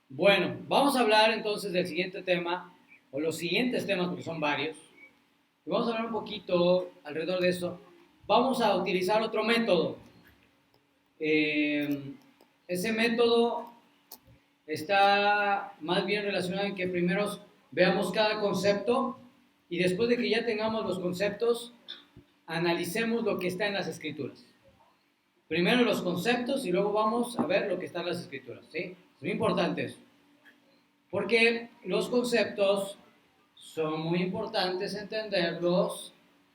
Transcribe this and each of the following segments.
Bueno, vamos a hablar entonces del siguiente tema, o los siguientes temas, porque son varios, y vamos a hablar un poquito alrededor de eso. Vamos a utilizar otro método. Eh, Ese método está más bien relacionado en que primero veamos cada concepto y después de que ya tengamos los conceptos, analicemos lo que está en las escrituras. Primero los conceptos y luego vamos a ver lo que está en las escrituras, ¿sí? Es muy importante eso. Porque los conceptos son muy importantes entenderlos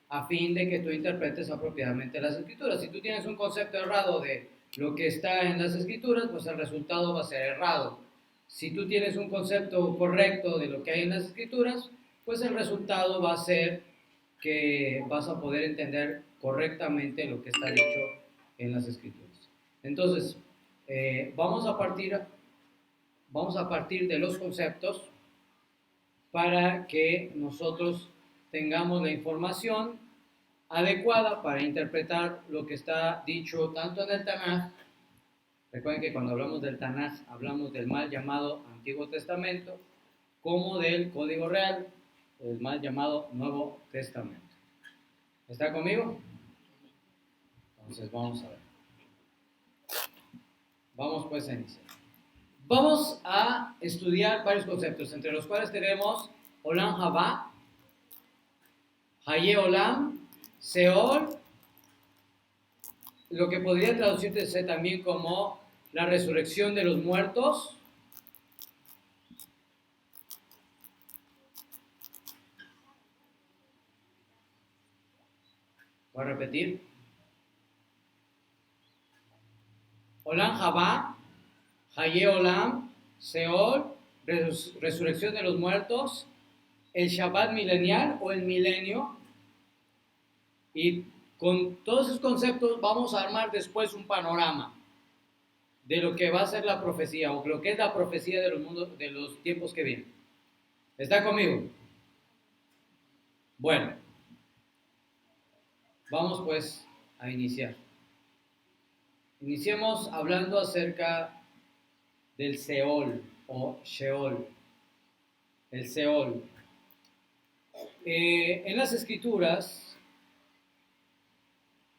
a fin de que tú interpretes apropiadamente las escrituras. Si tú tienes un concepto errado de lo que está en las escrituras, pues el resultado va a ser errado. Si tú tienes un concepto correcto de lo que hay en las escrituras, pues el resultado va a ser que vas a poder entender correctamente lo que está dicho en las escrituras. Entonces, vamos a partir de los conceptos para que nosotros tengamos la información adecuada para interpretar lo que está dicho tanto en el Tanaj. Recuerden que cuando hablamos del Tanaj hablamos del mal llamado Antiguo Testamento, como del Código Real, el mal llamado Nuevo Testamento. ¿Está conmigo? Entonces vamos a ver. Vamos pues a iniciar. Vamos a estudiar varios conceptos, entre los cuales tenemos Olam Haba, Haye Olam, Seol, lo que podría traducirse también como la resurrección de los muertos. Voy a repetir. Olam Haba, Haye Olam, Seol, resurrección de los muertos, el Shabbat milenial o el milenio. Y con todos esos conceptos vamos a armar después un panorama de lo que va a ser la profecía o lo que es la profecía de los mundos, de los tiempos que vienen. ¿Está conmigo? Bueno, vamos pues a iniciar. Iniciemos hablando acerca del Seol o Sheol. El Seol. En las escrituras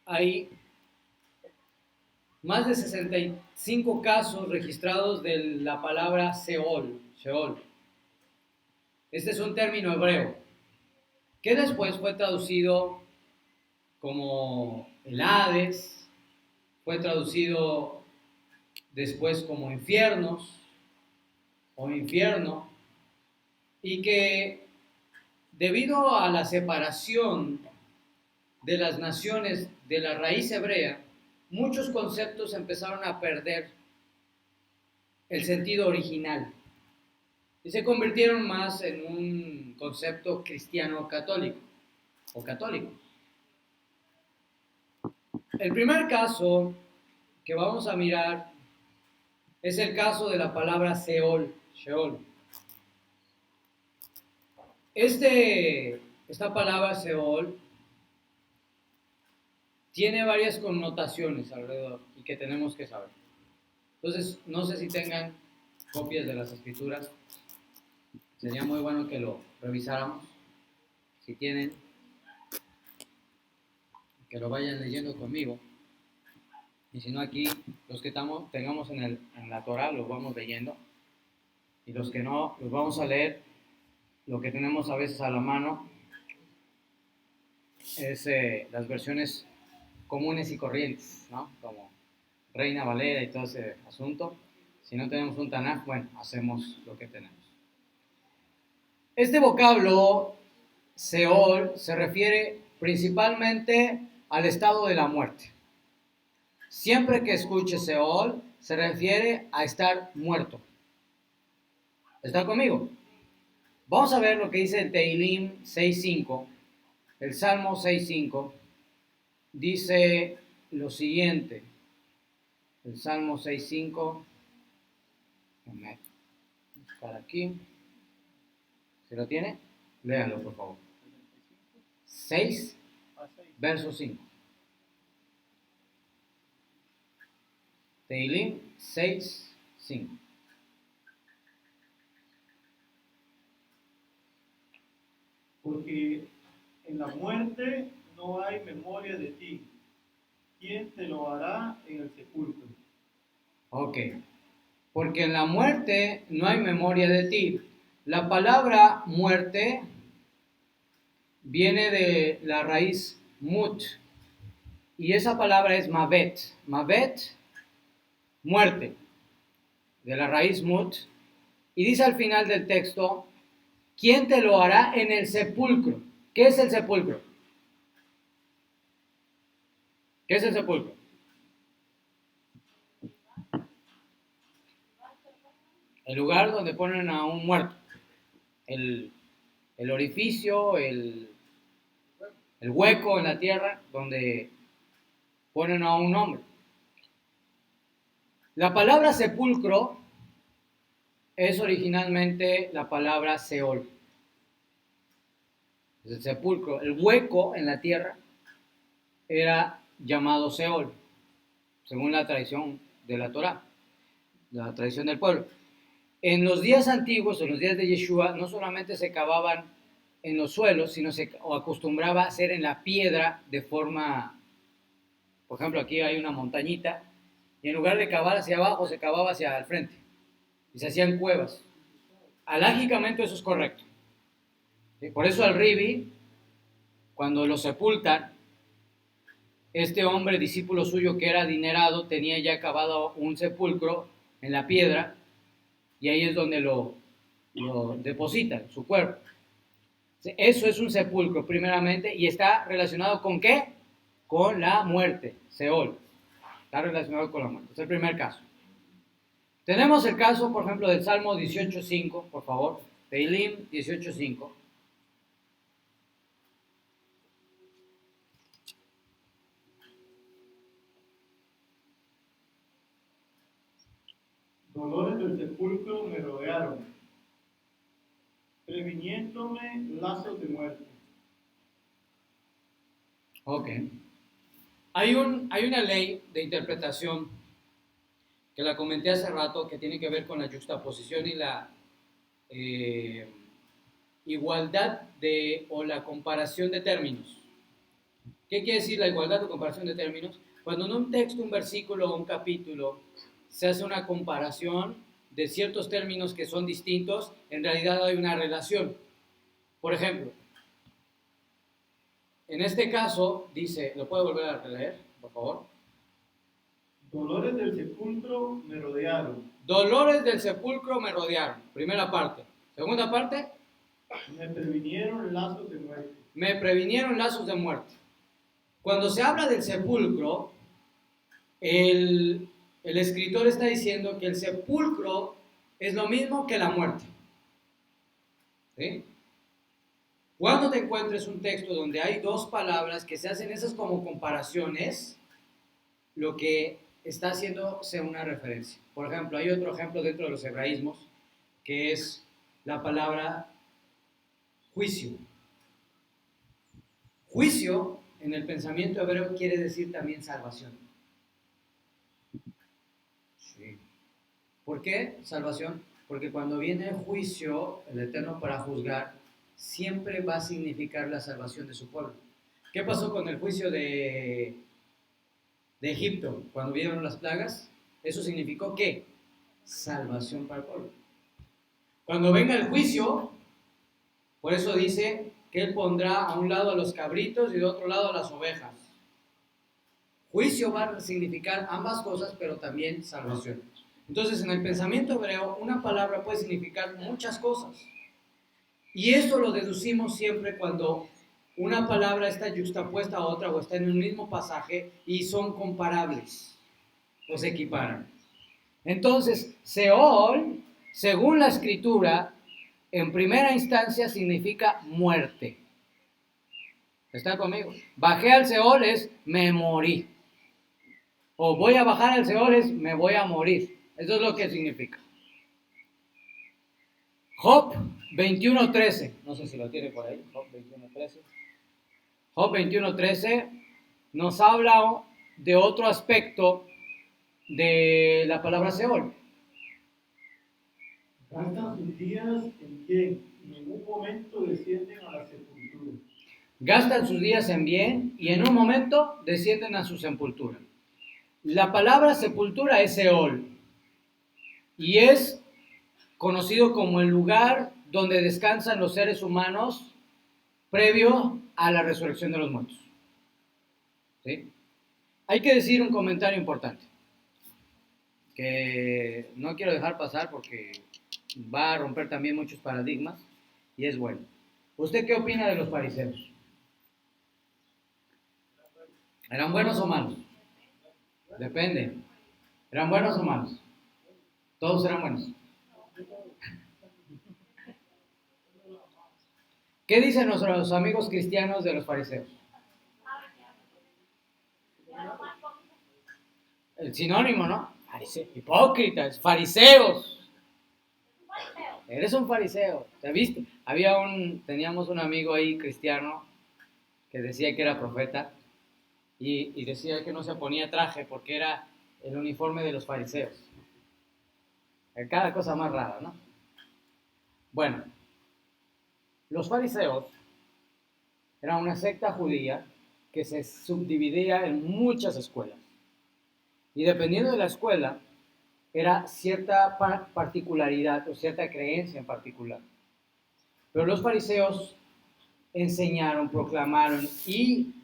hay más de 65 casos registrados de la palabra Seol, Sheol. Este es un término hebreo que después fue traducido como el Hades, fue traducido después como infiernos o infierno, y que debido a la separación de las naciones de la raíz hebrea, muchos conceptos empezaron a perder el sentido original y se convirtieron más en un concepto cristiano católico o católico. El primer caso que vamos a mirar es el caso de la palabra Seol, Sheol. Esta palabra Seol tiene varias connotaciones alrededor y que tenemos que saber. Entonces, no sé si tengan copias de las escrituras. Sería muy bueno que lo revisáramos. Si tienen, que lo vayan leyendo conmigo. Y si no, aquí, los que tengamos en la Torah, los vamos leyendo. Y los que no, los vamos a leer. Lo que tenemos a veces a la mano es las versiones comunes y corrientes, ¿no? Como Reina Valera y todo ese asunto. Si no tenemos un Tanaj, bueno, hacemos lo que tenemos. Este vocablo, Seol, se refiere principalmente al estado de la muerte. Siempre que escuche Seol, se refiere a estar muerto. ¿Está conmigo? Vamos a ver lo que dice el Teilim 6.5. El Salmo 6.5 dice lo siguiente. El Salmo 6.5. Déjame buscar aquí. ¿Se lo tiene? Léanlo, por favor. 6, verso 5. Teilim 6.5. porque en la muerte no hay memoria de ti. ¿Quién te lo hará en el sepulcro? Ok. Porque en la muerte no hay memoria de ti. La palabra muerte viene de la raíz mut, y esa palabra es mavet. Mavet, muerte, de la raíz mut. Y dice al final del texto, ¿quién te lo hará en el sepulcro? ¿Qué es el sepulcro? ¿Qué es el sepulcro? El lugar donde ponen a un muerto. El, el orificio, el hueco en la tierra donde ponen a un hombre. La palabra sepulcro es originalmente la palabra Seol. El sepulcro, el hueco en la tierra, era llamado Seol, según la tradición de la Torá, la tradición del pueblo. En los días antiguos, en los días de Yeshua, no solamente se cavaban en los suelos, sino se acostumbraba a hacer en la piedra de forma, por ejemplo, aquí hay una montañita, y en lugar de cavar hacia abajo, se cavaba hacia el frente, y se hacían cuevas. Alágicamente eso es correcto. ¿Sí? Por eso al Ribi, cuando lo sepultan, este hombre, discípulo suyo que era adinerado, tenía ya cavado un sepulcro en la piedra, y ahí es donde lo depositan, su cuerpo. Eso es un sepulcro, primeramente, y está relacionado ¿con qué? Con la muerte, Seol. Está relacionado con la muerte. Es el primer caso. Tenemos el caso, por ejemplo, del Salmo 18.5, por favor. Teilim 18.5. Dolores del sepulcro me rodearon, previniéndome lazos de muerte. Ok. Hay una ley de interpretación que la comenté hace rato que tiene que ver con la juxtaposición y la eh, igualdad o la comparación de términos. ¿Qué quiere decir la igualdad o comparación de términos? Cuando en un texto, un versículo o un capítulo se hace una comparación de ciertos términos que son distintos, en realidad hay una relación. Por ejemplo, en este caso dice, ¿lo puedo volver a leer, por favor? Dolores del sepulcro me rodearon. Dolores del sepulcro me rodearon. Primera parte. Segunda parte. Me previnieron lazos de muerte. Me previnieron lazos de muerte. Cuando se habla del sepulcro, el escritor está diciendo que el sepulcro es lo mismo que la muerte. ¿Sí? Cuando te encuentres un texto donde hay dos palabras que se hacen esas como comparaciones, lo que está haciendo sea una referencia. Por ejemplo, hay otro ejemplo dentro de los hebraísmos que es la palabra juicio. Juicio en el pensamiento hebreo quiere decir también salvación. Sí. ¿Por qué salvación? Porque cuando viene el juicio, el Eterno para juzgar, siempre va a significar la salvación de su pueblo. ¿Qué pasó con el juicio de Egipto cuando vinieron las plagas? Eso significó ¿qué? Salvación para el pueblo. Cuando venga el juicio, por eso dice que Él pondrá a un lado a los cabritos y de otro lado a las ovejas. Juicio va a significar ambas cosas, pero también salvación. Entonces, en el pensamiento hebreo, una palabra puede significar muchas cosas. Y esto lo deducimos siempre cuando una palabra está yuxtapuesta a otra o está en un mismo pasaje y son comparables o se equiparan. Entonces, Seol, según la escritura, en primera instancia significa muerte. ¿Está conmigo? Bajé al Seol es me morí. O voy a bajar al Seol es me voy a morir. Eso es lo que significa. Job 21:13. No sé si lo tiene por ahí. Job 21:13. Job 21:13 nos habla de otro aspecto de la palabra Seol. Gastan sus días en bien y en un momento descienden a la sepultura. gastan sus días en bien y en un momento descienden a su sepultura. La palabra sepultura es Seol y es conocido como el lugar donde descansan los seres humanos previo a la resurrección de los muertos. ¿Sí? Hay que decir un comentario importante que no quiero dejar pasar porque va a romper también muchos paradigmas y es bueno. ¿Usted qué opina de los fariseos? ¿Eran buenos o malos? Depende. ¿Eran buenos o malos? Todos eran buenos. ¿Qué dicen nuestros amigos cristianos de los fariseos? El sinónimo, ¿no? Hipócritas, fariseos. Eres un fariseo, ¿te viste? Teníamos un amigo ahí cristiano que decía que era profeta y decía que no se ponía traje porque era el uniforme de los fariseos. Cada cosa más rara, ¿no? Bueno, los fariseos eran una secta judía que se subdividía en muchas escuelas. Y dependiendo de la escuela, era cierta particularidad o cierta creencia en particular. Pero los fariseos enseñaron, proclamaron y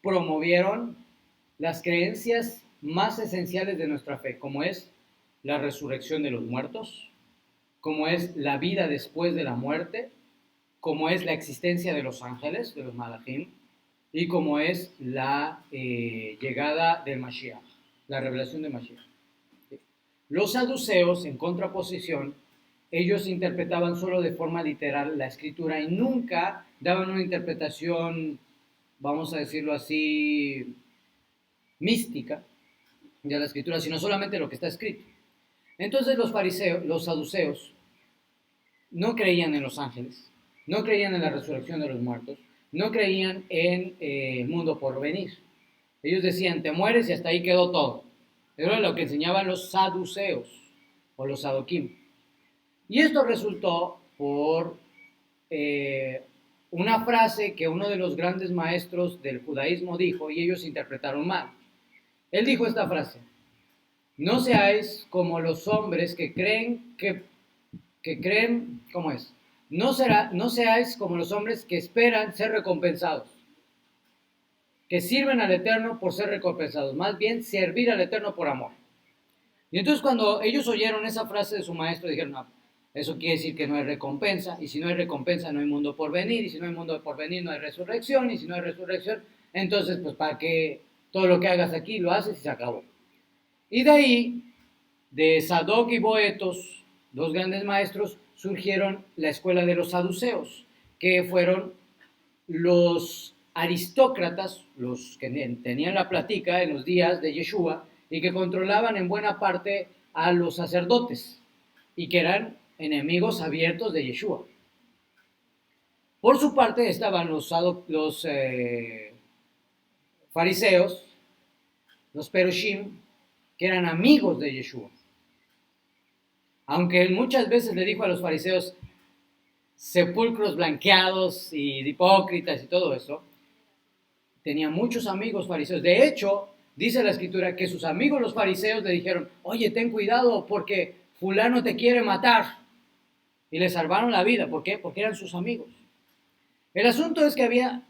promovieron las creencias más esenciales de nuestra fe, como es la resurrección de los muertos, como es la vida después de la muerte, como es la existencia de los ángeles, de los malachim, y como es la llegada del Mashiach, la revelación de Mashiach. Los saduceos, en contraposición, ellos interpretaban solo de forma literal la escritura y nunca daban una interpretación, vamos a decirlo así, mística de la escritura, sino solamente lo que está escrito. Entonces los saduceos, no creían en los ángeles, no creían en la resurrección de los muertos, no creían en el mundo por venir. Ellos decían, te mueres y hasta ahí quedó todo. Eso era lo que enseñaban los saduceos o los sadoquim. Y esto resultó por una frase que uno de los grandes maestros del judaísmo dijo y ellos interpretaron mal. Él dijo esta frase: no seáis como los hombres que creen, ¿cómo es? No seáis como los hombres que esperan ser recompensados, que sirven al Eterno por ser recompensados, más bien servir al Eterno por amor. Y entonces cuando ellos oyeron esa frase de su maestro, dijeron, no, eso quiere decir que no hay recompensa, y si no hay recompensa no hay mundo por venir, y si no hay mundo por venir no hay resurrección, y si no hay resurrección, entonces pues para qué todo lo que hagas aquí lo haces y se acabó. Y de ahí, de Sadoc y Boetos, dos grandes maestros, surgieron la escuela de los saduceos, que fueron los aristócratas, los que tenían la plática en los días de Yeshua y que controlaban en buena parte a los sacerdotes y que eran enemigos abiertos de Yeshua. Por su parte estaban los fariseos, los perushim, que eran amigos de Yeshua. Aunque muchas veces le dijo a los fariseos sepulcros blanqueados y hipócritas y todo eso, tenía muchos amigos fariseos. De hecho, dice la escritura que sus amigos los fariseos le dijeron, oye, ten cuidado porque fulano te quiere matar. Y le salvaron la vida. ¿Por qué? Porque eran sus amigos. El asunto es que había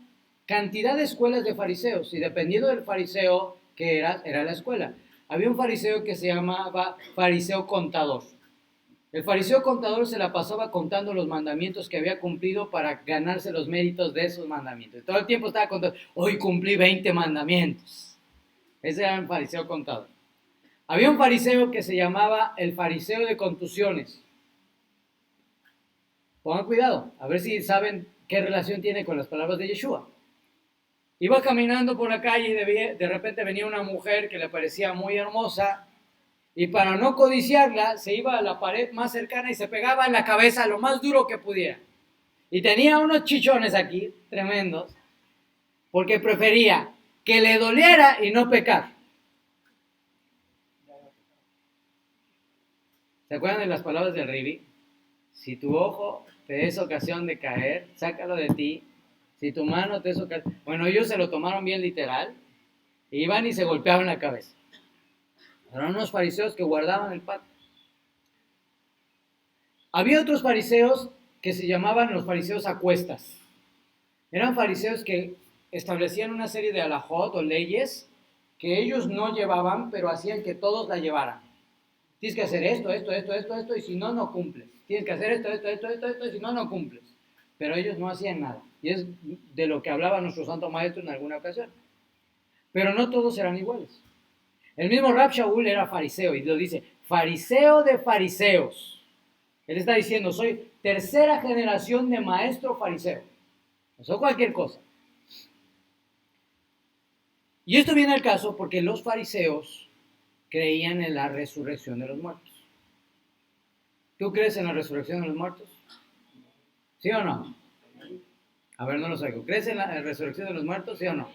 cantidad de escuelas de fariseos y dependiendo del fariseo que era la escuela. Había un fariseo que se llamaba fariseo contador. El fariseo contador se la pasaba contando los mandamientos que había cumplido para ganarse los méritos de esos mandamientos. Todo el tiempo estaba contando, hoy cumplí 20 mandamientos. Ese era el fariseo contador. Había un fariseo que se llamaba el fariseo de contusiones. Pongan cuidado, a ver si saben qué relación tiene con las palabras de Yeshua. Iba caminando por la calle y de repente venía una mujer que le parecía muy hermosa y para no codiciarla se iba a la pared más cercana y se pegaba en la cabeza lo más duro que pudiera. Y tenía unos chichones aquí tremendos porque prefería que le doliera y no pecar. ¿Se acuerdan de las palabras del Ribi? Si tu ojo te es ocasión de caer, sácalo de ti Si tu mano te hizo caer. Bueno, ellos se lo tomaron bien literal. Iban y se golpeaban la cabeza. Eran unos fariseos que guardaban el pacto. Había otros fariseos que se llamaban los fariseos a cuestas. Eran fariseos que establecían una serie de alajot o leyes que ellos no llevaban, pero hacían que todos la llevaran. Tienes que hacer esto, y si no, no cumples. Tienes que hacer esto, y si no, no cumples. Pero ellos no hacían nada. Y es de lo que hablaba nuestro santo maestro en alguna ocasión. Pero no todos eran iguales. El mismo Rab Shaul era fariseo y lo dice, fariseo de fariseos. Él está diciendo, soy tercera generación de maestro fariseo. No cualquier cosa. Y esto viene al caso porque los fariseos creían en la resurrección de los muertos. ¿Tú crees en la resurrección de los muertos? ¿Sí o no? A ver, no lo sé. ¿Crees en la resurrección de los muertos? ¿Sí o no?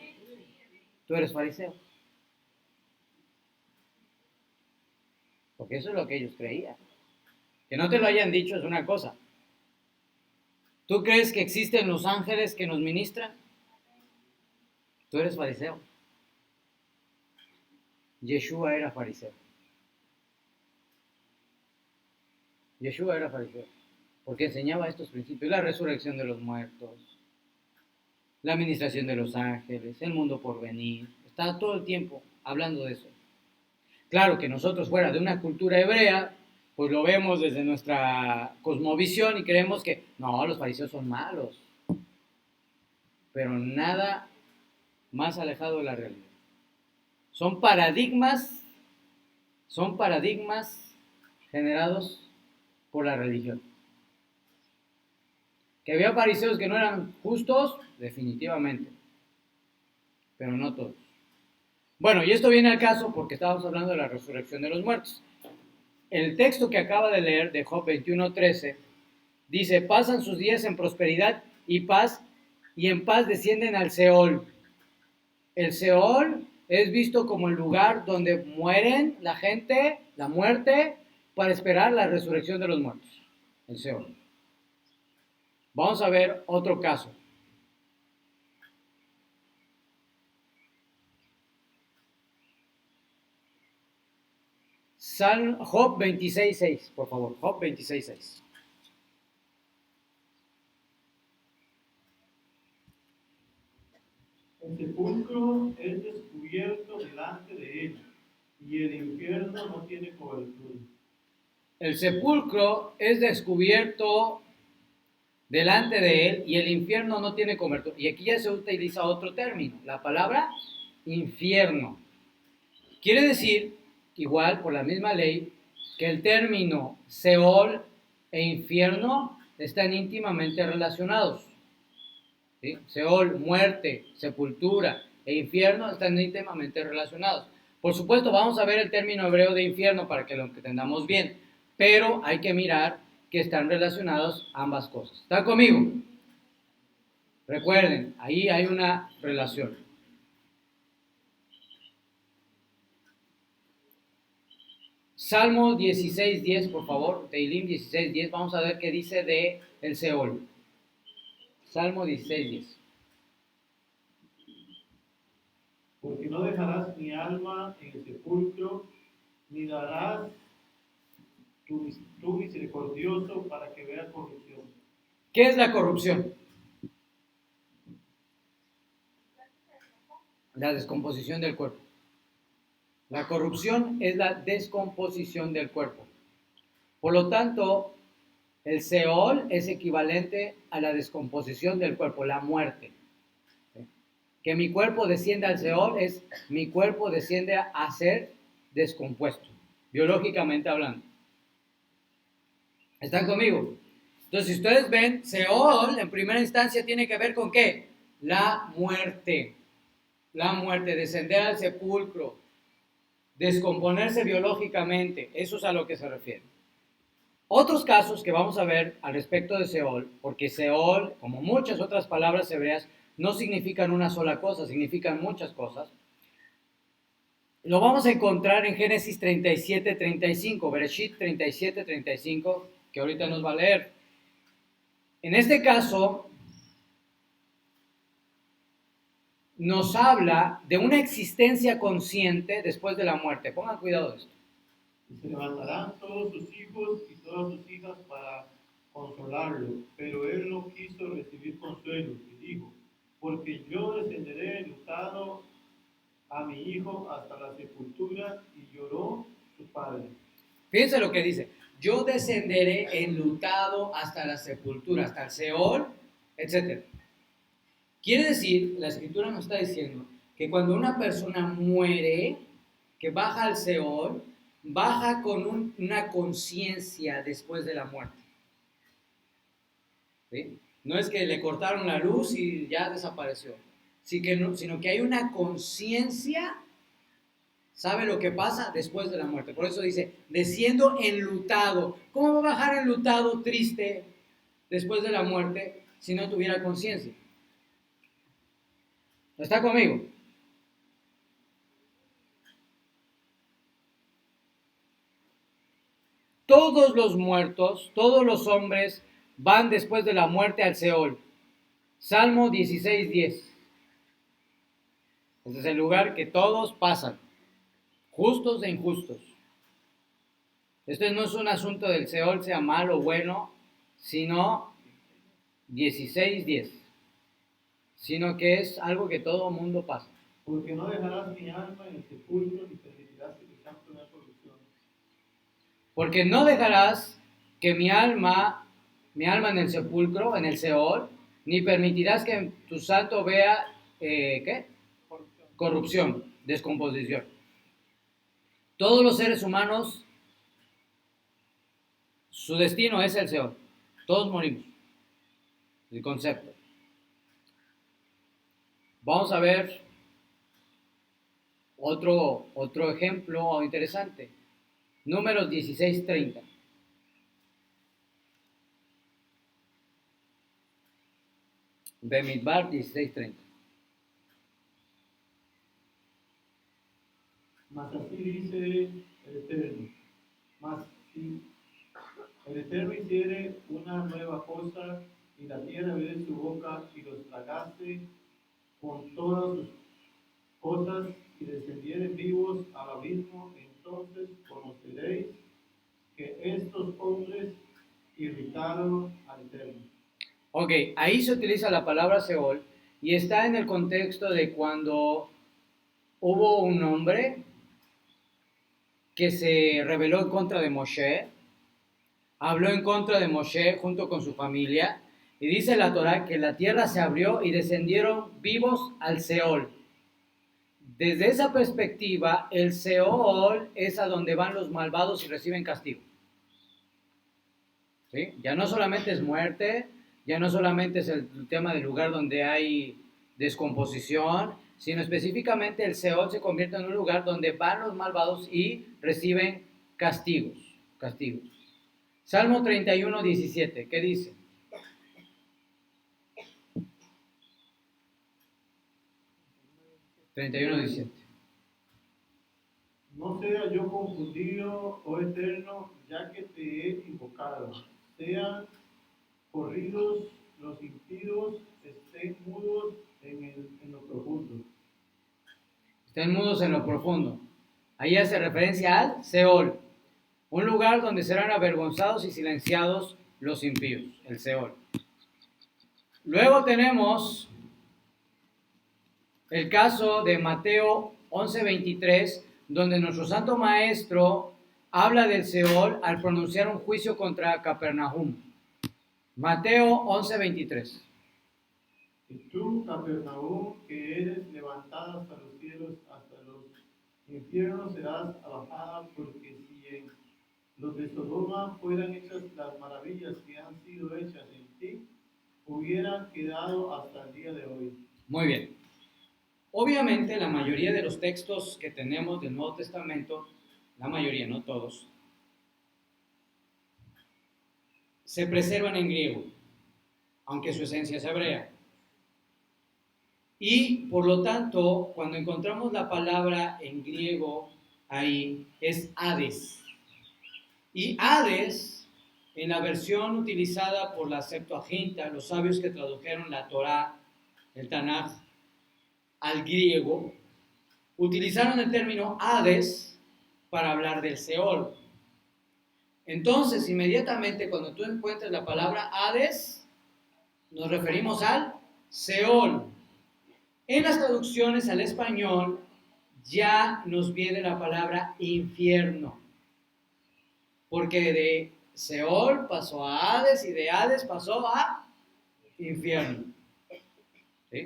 Tú eres fariseo. Porque eso es lo que ellos creían. Que no te lo hayan dicho es una cosa. ¿Tú crees que existen los ángeles que nos ministran? Tú eres fariseo. Yeshua era fariseo. Yeshua era fariseo. Porque enseñaba estos principios. La resurrección de los muertos. La administración de los ángeles. El mundo por venir. Está todo el tiempo hablando de eso. Claro que nosotros fuera de una cultura hebrea, pues lo vemos desde nuestra cosmovisión y creemos que no, los fariseos son malos. Pero nada más alejado de la realidad. Son paradigmas generados por la religión. Que había fariseos que no eran justos, definitivamente, pero no todos. Bueno, y esto viene al caso porque estábamos hablando de la resurrección de los muertos. El texto que acaba de leer de Job 21:13 dice, pasan sus días en prosperidad y paz, y en paz descienden al Seol. El Seol es visto como el lugar donde mueren la gente, la muerte, para esperar la resurrección de los muertos. El Seol. Vamos a ver otro caso. Job 26:6, por favor. Job 26:6. El sepulcro es descubierto delante de él, y el infierno no tiene cobertura. El sepulcro es descubierto delante de él y el infierno no tiene cobertura. Y aquí ya se utiliza otro término, la palabra infierno. Quiere decir, igual por la misma ley, que el término Seol e infierno están íntimamente relacionados. ¿Sí? Seol, muerte, sepultura e infierno están íntimamente relacionados. Por supuesto, vamos a ver el término hebreo de infierno para que lo entendamos bien, pero hay que mirar que están relacionados ambas cosas. ¿Están conmigo? Recuerden, ahí hay una relación. Salmo 16:10, por favor, Teilim 16:10, vamos a ver qué dice de el Seol. Salmo 16:10. Porque no dejarás mi alma en el sepulcro, ni darás tu misericordioso para que vea corrupción. ¿Qué es la corrupción? La descomposición del cuerpo. La corrupción es la descomposición del cuerpo. Por lo tanto, el Seol es equivalente a la descomposición del cuerpo, la muerte. Que mi cuerpo descienda al Seol es mi cuerpo desciende a ser descompuesto, biológicamente hablando. ¿Están conmigo? Entonces, si ustedes ven, Seol en primera instancia tiene que ver con ¿qué? La muerte. La muerte, descender al sepulcro, descomponerse biológicamente, eso es a lo que se refiere. Otros casos que vamos a ver al respecto de Seol, porque Seol, como muchas otras palabras hebreas, no significan una sola cosa, significan muchas cosas. Lo vamos a encontrar en Génesis 37:35, Bereshit 37:35, que ahorita nos va a leer. En este caso, nos habla de una existencia consciente después de la muerte. Pongan cuidado de esto. Y se levantarán todos sus hijos y todas sus hijas para consolarlo, pero él no quiso recibir consuelo y dijo, porque yo descenderé enlutado a mi hijo hasta la sepultura, y lloró su padre. Fíjense lo que dice, yo descenderé enlutado hasta la sepultura, hasta el Seol, etc. Quiere decir, la escritura nos está diciendo que cuando una persona muere, que baja al Seol, baja con una conciencia después de la muerte. ¿Sí? No es que le cortaron la luz y ya desapareció, sino que hay una conciencia, sabe lo que pasa después de la muerte. Por eso dice, desciendo enlutado. ¿Cómo va a bajar enlutado, triste, después de la muerte, si no tuviera conciencia? ¿Está conmigo? Todos los muertos, todos los hombres van después de la muerte al Seol. Salmo 16:10. Este es el lugar que todos pasan, justos e injustos. Esto no es un asunto del Seol, sea malo o bueno, sino 16:10. Sino que es algo que todo mundo pasa. Porque no dejarás mi alma en el sepulcro, ni permitirás que mi santo vea corrupción. Porque no dejarás que mi alma en el sepulcro, en el Seol, ni permitirás que tu santo vea, ¿qué? Corrupción, descomposición. Todos los seres humanos, su destino es el Seol. Todos morimos. El concepto. Vamos a ver otro ejemplo interesante. Números 16:30. Bemidbar 16:30. Mas así dice el Eterno, mas si el Eterno hiciere una nueva cosa, y la tierra abriere su boca y los tragase con todas sus cosas, y descendieren vivos al abismo, entonces conoceréis que estos hombres irritaron al Eterno. Ok, ahí se utiliza la palabra Seol y está en el contexto de cuando hubo un hombre que se rebeló en contra de Moshe, habló en contra de Moshe junto con su familia, y dice la Torá que la tierra se abrió y descendieron vivos al Seol. Desde esa perspectiva, el Seol es a donde van los malvados y reciben castigo. ¿Sí? Ya no solamente es muerte, ya no solamente es el tema del lugar donde hay descomposición, sino específicamente el Seol se convierte en un lugar donde van los malvados y reciben castigos. Salmo 31:17, ¿qué dice? (31:17) No sea yo confundido, oh Eterno, ya que te he invocado. Sean corridos los impíos, estén mudos en lo profundo. Estén mudos en lo profundo. Ahí hace referencia al Seol, un lugar donde serán avergonzados y silenciados los impíos, el Seol. Luego tenemos el caso de Mateo 11:23, donde nuestro Santo Maestro habla del Seol al pronunciar un juicio contra Capernaum. Mateo 11:23. Y tú, Capernaum, que eres levantada hasta los cielos, hasta los infiernos serás abajada, porque si en los de Sodoma fueran hechas las maravillas que han sido hechas en ti, hubieran quedado hasta el día de hoy. Muy bien. Obviamente la mayoría de los textos que tenemos del Nuevo Testamento, la mayoría, no todos, se preservan en griego, aunque su esencia es hebrea. Y por lo tanto, cuando encontramos la palabra en griego ahí, es Hades. Y Hades, en la versión utilizada por la Septuaginta, los sabios que tradujeron la Torá, el Tanaj, al griego, utilizaron el término Hades para hablar del Seol. Entonces, inmediatamente cuando tú encuentres la palabra Hades, nos referimos al Seol. En las traducciones al español ya nos viene la palabra infierno, porque de Seol pasó a Hades y de Hades pasó a infierno. ¿Sí?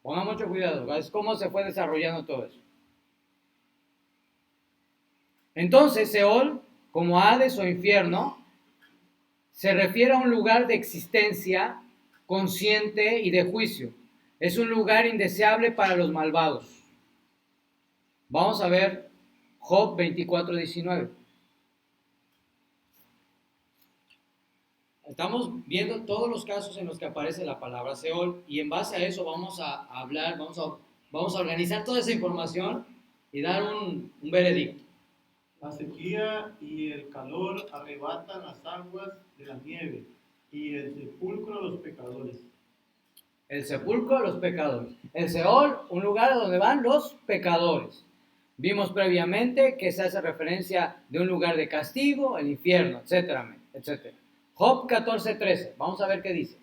Pongan mucho cuidado, es cómo se fue desarrollando todo eso. Entonces, Seol, como Hades o infierno, se refiere a un lugar de existencia consciente y de juicio. Es un lugar indeseable para los malvados. Vamos a ver Job 24:19. Estamos viendo todos los casos en los que aparece la palabra Seol y en base a eso vamos a hablar, vamos a organizar toda esa información y dar un veredicto. La sequía y el calor arrebatan las aguas de la nieve y el sepulcro a los pecadores. El sepulcro a los pecadores. El Seol, un lugar a donde van los pecadores. Vimos previamente que se hace referencia de un lugar de castigo, el infierno, etcétera, etcétera. Job 14:13. Vamos a ver qué dice.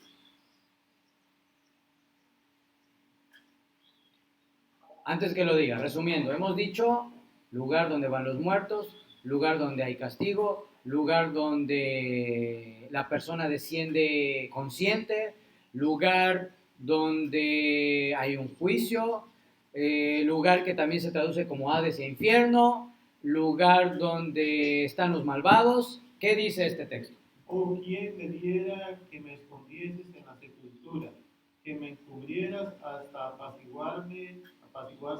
Antes que lo diga, resumiendo, hemos dicho lugar donde van los muertos, lugar donde hay castigo, lugar donde la persona desciende consciente, lugar donde hay un juicio, lugar que también se traduce como Hades e infierno, lugar donde están los malvados. ¿Qué dice este texto? Oh, quién me diera que me escondieses en la sepultura, que me encubrieras hasta apaciguarse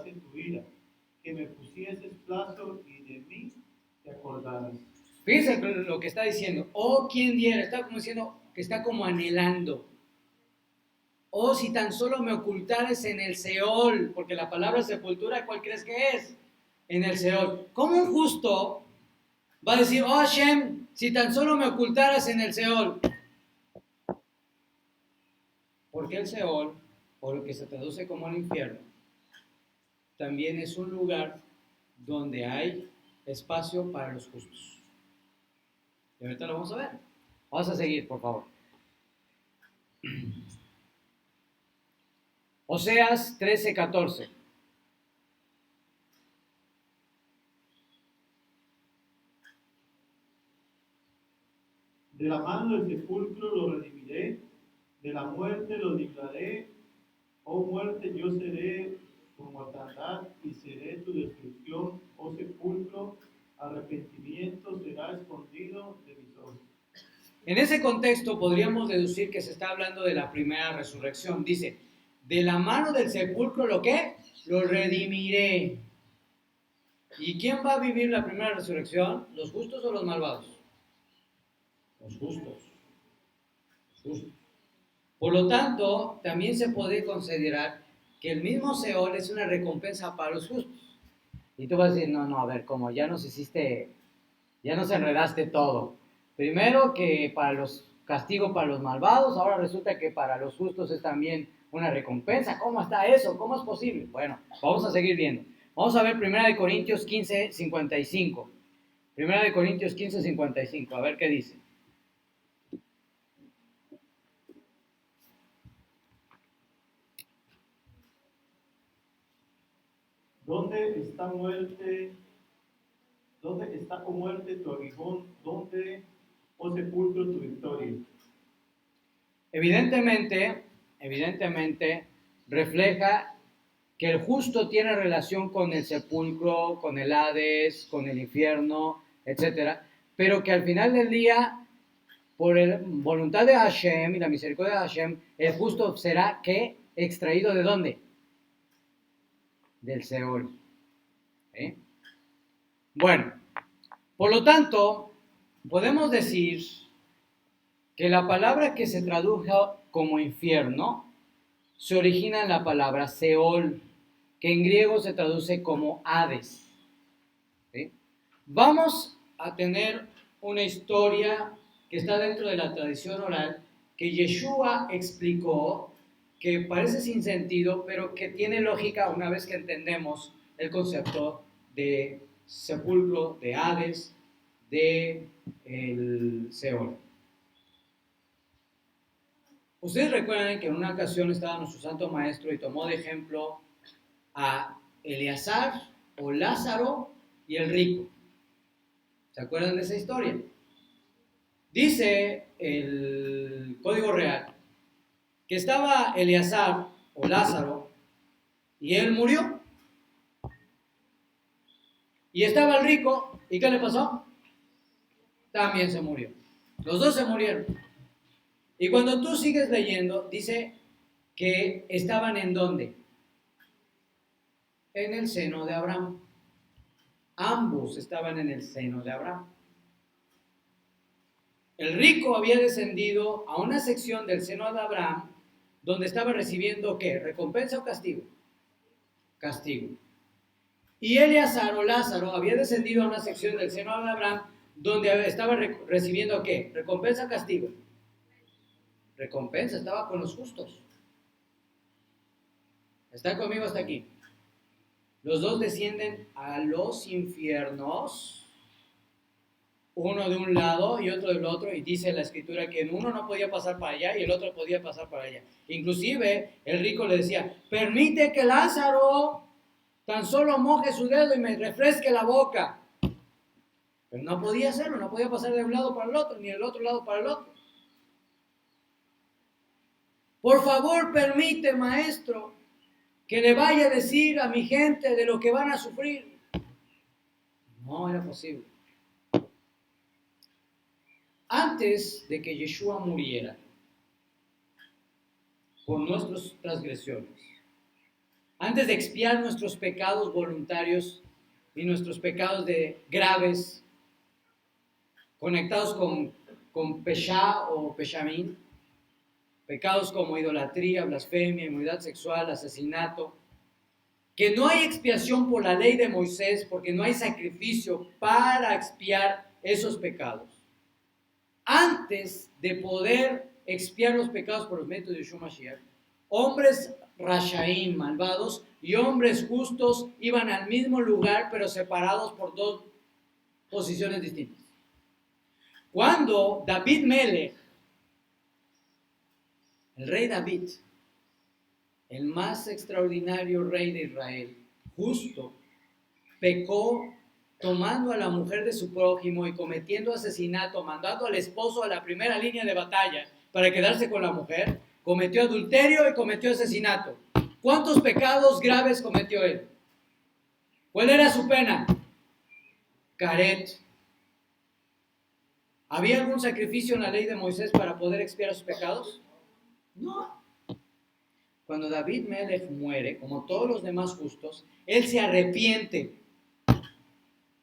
en tu ira, que me pusieses plazo y de mí te acordaras. Fíjense lo que está diciendo. Oh, quién diera, está como diciendo que está como anhelando. Oh, si tan solo me ocultares en el Seol, porque la palabra sepultura, ¿cuál crees que es? En el Seol. ¿Cómo un justo va a decir, oh Hashem, si tan solo me ocultaras en el Seol? Porque el Seol, o lo que se traduce como el infierno, también es un lugar donde hay espacio para los justos. Y ahorita lo vamos a ver. Vamos a seguir, por favor. Oseas 13:14. De la mano del sepulcro lo redimiré, de la muerte lo libraré. Oh muerte, yo seré tu mortandad y seré tu destrucción. Oh sepulcro, arrepentimiento será escondido de mis ojos. En ese contexto podríamos deducir que se está hablando de la primera resurrección. Dice, de la mano del sepulcro, ¿lo qué? Lo redimiré. ¿Y quién va a vivir la primera resurrección? ¿Los justos o los malvados? Los justos. Los justos. Por lo tanto, también se puede considerar que el mismo Seol es una recompensa para los justos. Y tú vas a decir, no, a ver, como ya nos enredaste todo. Primero que para los castigo para los malvados, ahora resulta que para los justos es también una recompensa. ¿Cómo está eso? ¿Cómo es posible? Bueno, vamos a seguir viendo. Vamos a ver 1 Corintios 15:55. 1 Corintios 15:55, a ver qué dice. ¿Dónde está muerte? ¿Dónde está, oh muerte, tu aguijón? ¿Dónde, oh sepulcro, tu victoria? Evidentemente, refleja que el justo tiene relación con el sepulcro, con el Hades, con el infierno, etc. Pero que al final del día, por voluntad de Hashem y la misericordia de Hashem, el justo será ¿qué? Extraído ¿de dónde? Del Seol. ¿Eh? Bueno, por lo tanto, podemos decir que la palabra que se tradujo como infierno se origina en la palabra Seol, que en griego se traduce como Hades. ¿Sí? Vamos a tener una historia que está dentro de la tradición oral que Yeshua explicó que parece sin sentido, pero que tiene lógica una vez que entendemos el concepto de sepulcro, de Hades, de el Seol. Ustedes recuerdan que en una ocasión estaba nuestro santo maestro y tomó de ejemplo a Eleazar o Lázaro y el rico. ¿Se acuerdan de esa historia? Dice el Código Real que estaba Eleazar o Lázaro y él murió. Y estaba el rico, ¿y qué le pasó? También se murió. Los dos se murieron. Y cuando tú sigues leyendo, dice que estaban ¿en dónde? En el seno de Abraham. Ambos estaban en el seno de Abraham. El rico había descendido a una sección del seno de Abraham donde estaba recibiendo ¿qué? ¿Recompensa o castigo? Castigo. Y Eleazar o Lázaro había descendido a una sección del seno de Abraham donde estaba recibiendo ¿qué? ¿Recompensa o castigo? Recompensa, estaba con los justos. ¿Están conmigo hasta aquí? Los dos descienden a los infiernos, uno de un lado y otro del otro, y dice la escritura que uno no podía pasar para allá y el otro podía pasar para allá. Inclusive el rico le decía, permite que Lázaro tan solo moje su dedo y me refresque la boca. Pero no podía hacerlo, no podía pasar de un lado para el otro, ni del otro lado para el otro. Por favor, permite, maestro, que le vaya a decir a mi gente de lo que van a sufrir. No era posible. Antes de que Yeshua muriera por nuestras transgresiones, antes de expiar nuestros pecados voluntarios y nuestros pecados graves, conectados con Peshá o Peshamín, pecados como idolatría, blasfemia, inmoralidad sexual, asesinato, que no hay expiación por la ley de Moisés porque no hay sacrificio para expiar esos pecados. Antes de poder expiar los pecados por los métodos de Yeshua Mashiach, hombres rashaim, malvados, y hombres justos iban al mismo lugar pero separados por dos posiciones distintas. Cuando David Melech, el rey David, el más extraordinario rey de Israel, justo, pecó tomando a la mujer de su prójimo y cometiendo asesinato, mandando al esposo a la primera línea de batalla para quedarse con la mujer, cometió adulterio y cometió asesinato. ¿Cuántos pecados graves cometió él? ¿Cuál era su pena? Caret. ¿Había algún sacrificio en la ley de Moisés para poder expiar sus pecados? No. Cuando David Melech muere, como todos los demás justos, él se arrepiente.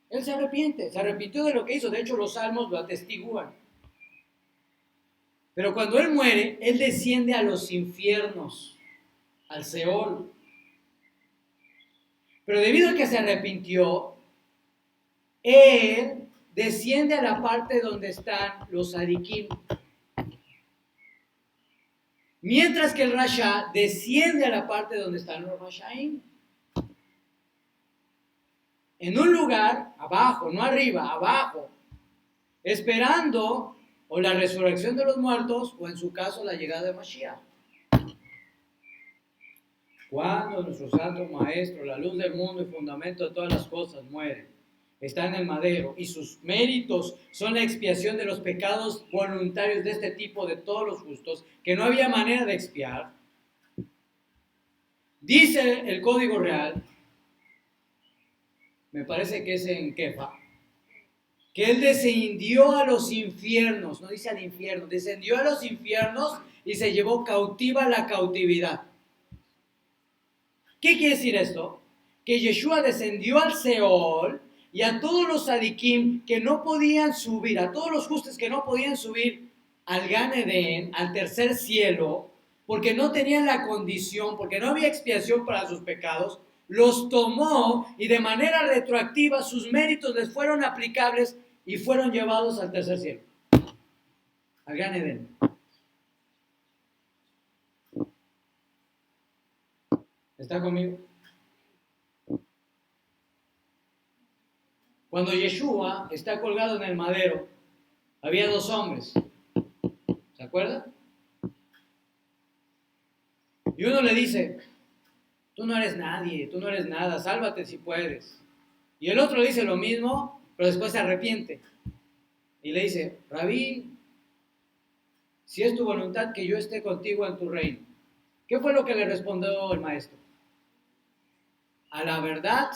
Él se arrepintió de lo que hizo. De hecho, los salmos lo atestiguan. Pero cuando él muere, él desciende a los infiernos, al Seol. Pero debido a que se arrepintió, él desciende a la parte donde están los Adikim. Mientras que el Rasha desciende a la parte donde están los Rashaim. En un lugar, abajo, no arriba, abajo, esperando o la resurrección de los muertos, o en su caso, la llegada de Mashiach. Cuando nuestro santo maestro, la luz del mundo y fundamento de todas las cosas, muere, está en el madero, y sus méritos son la expiación de los pecados voluntarios de este tipo, de todos los justos, que no había manera de expiar, dice el Código Real, me parece que es en Kefa, que él descendió a los infiernos, no dice al infierno, descendió a los infiernos y se llevó cautiva la cautividad. ¿Qué quiere decir esto? Que Yeshua descendió al Seol y a todos los sadikim que no podían subir, a todos los justos que no podían subir al Gan Edén, al tercer cielo, porque no tenían la condición, porque no había expiación para sus pecados, los tomó y de manera retroactiva sus méritos les fueron aplicables y fueron llevados al tercer cielo, al Gan Edén. ¿Está conmigo? Cuando Yeshua está colgado en el madero, había dos hombres. ¿Se acuerdan? Y uno le dice, tú no eres nadie, tú no eres nada, sálvate si puedes. Y el otro le dice lo mismo, pero después se arrepiente. Y le dice, Rabí, si es tu voluntad que yo esté contigo en tu reino. ¿Qué fue lo que le respondió el maestro? A la verdad,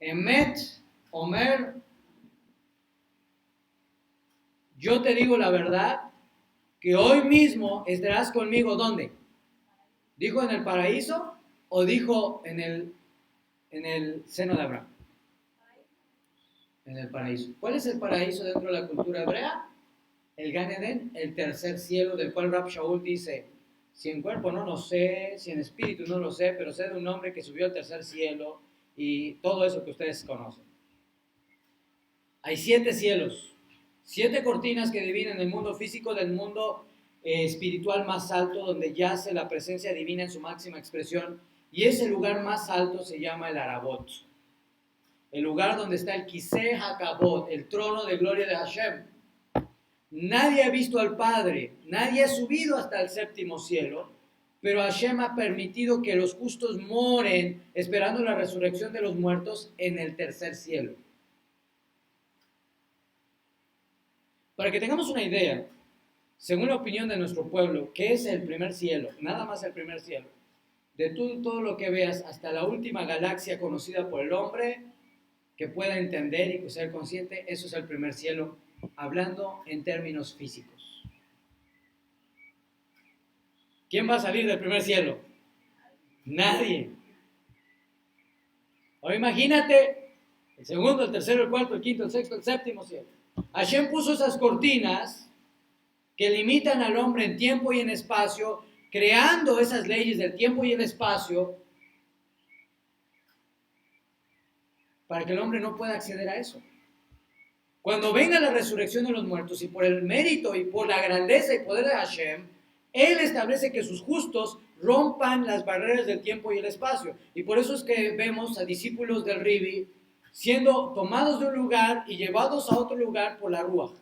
Emet, Omer, yo te digo la verdad, que hoy mismo estarás conmigo, ¿dónde? ¿Dijo en el paraíso o dijo en el seno de Abraham? En el paraíso. ¿Cuál es el paraíso dentro de la cultura hebrea? El Gan Eden, el tercer cielo, del cual Rab Shaul dice, si en cuerpo no lo sé, si en espíritu no lo sé, pero sé de un hombre que subió al tercer cielo y todo eso que ustedes conocen. Hay 7 cielos, 7 cortinas que dividen el mundo físico del mundo espiritual más alto, donde yace la presencia divina en su máxima expresión, y ese lugar más alto se llama el Arabot, el lugar donde está el Kiseh HaKavod, el trono de gloria de Hashem. Nadie ha visto al Padre, nadie ha subido hasta el séptimo cielo, pero Hashem ha permitido que los justos moren esperando la resurrección de los muertos en el tercer cielo. Para que tengamos una idea, según la opinión de nuestro pueblo, ¿qué es el primer cielo? Nada más el primer cielo. De todo lo que veas hasta la última galaxia conocida por el hombre, que pueda entender y ser consciente, eso es el primer cielo, hablando en términos físicos. ¿Quién va a salir del primer cielo? Nadie. Ahora imagínate el segundo, el tercero, el cuarto, el quinto, el sexto, el séptimo cielo. Hashem puso esas cortinas que limitan al hombre en tiempo y en espacio, creando esas leyes del tiempo y el espacio, para que el hombre no pueda acceder a eso. Cuando venga la resurrección de los muertos y por el mérito y por la grandeza y poder de Hashem, Él establece que sus justos rompan las barreras del tiempo y el espacio. Y por eso es que vemos a discípulos del Ribi siendo tomados de un lugar y llevados a otro lugar por la Ruach.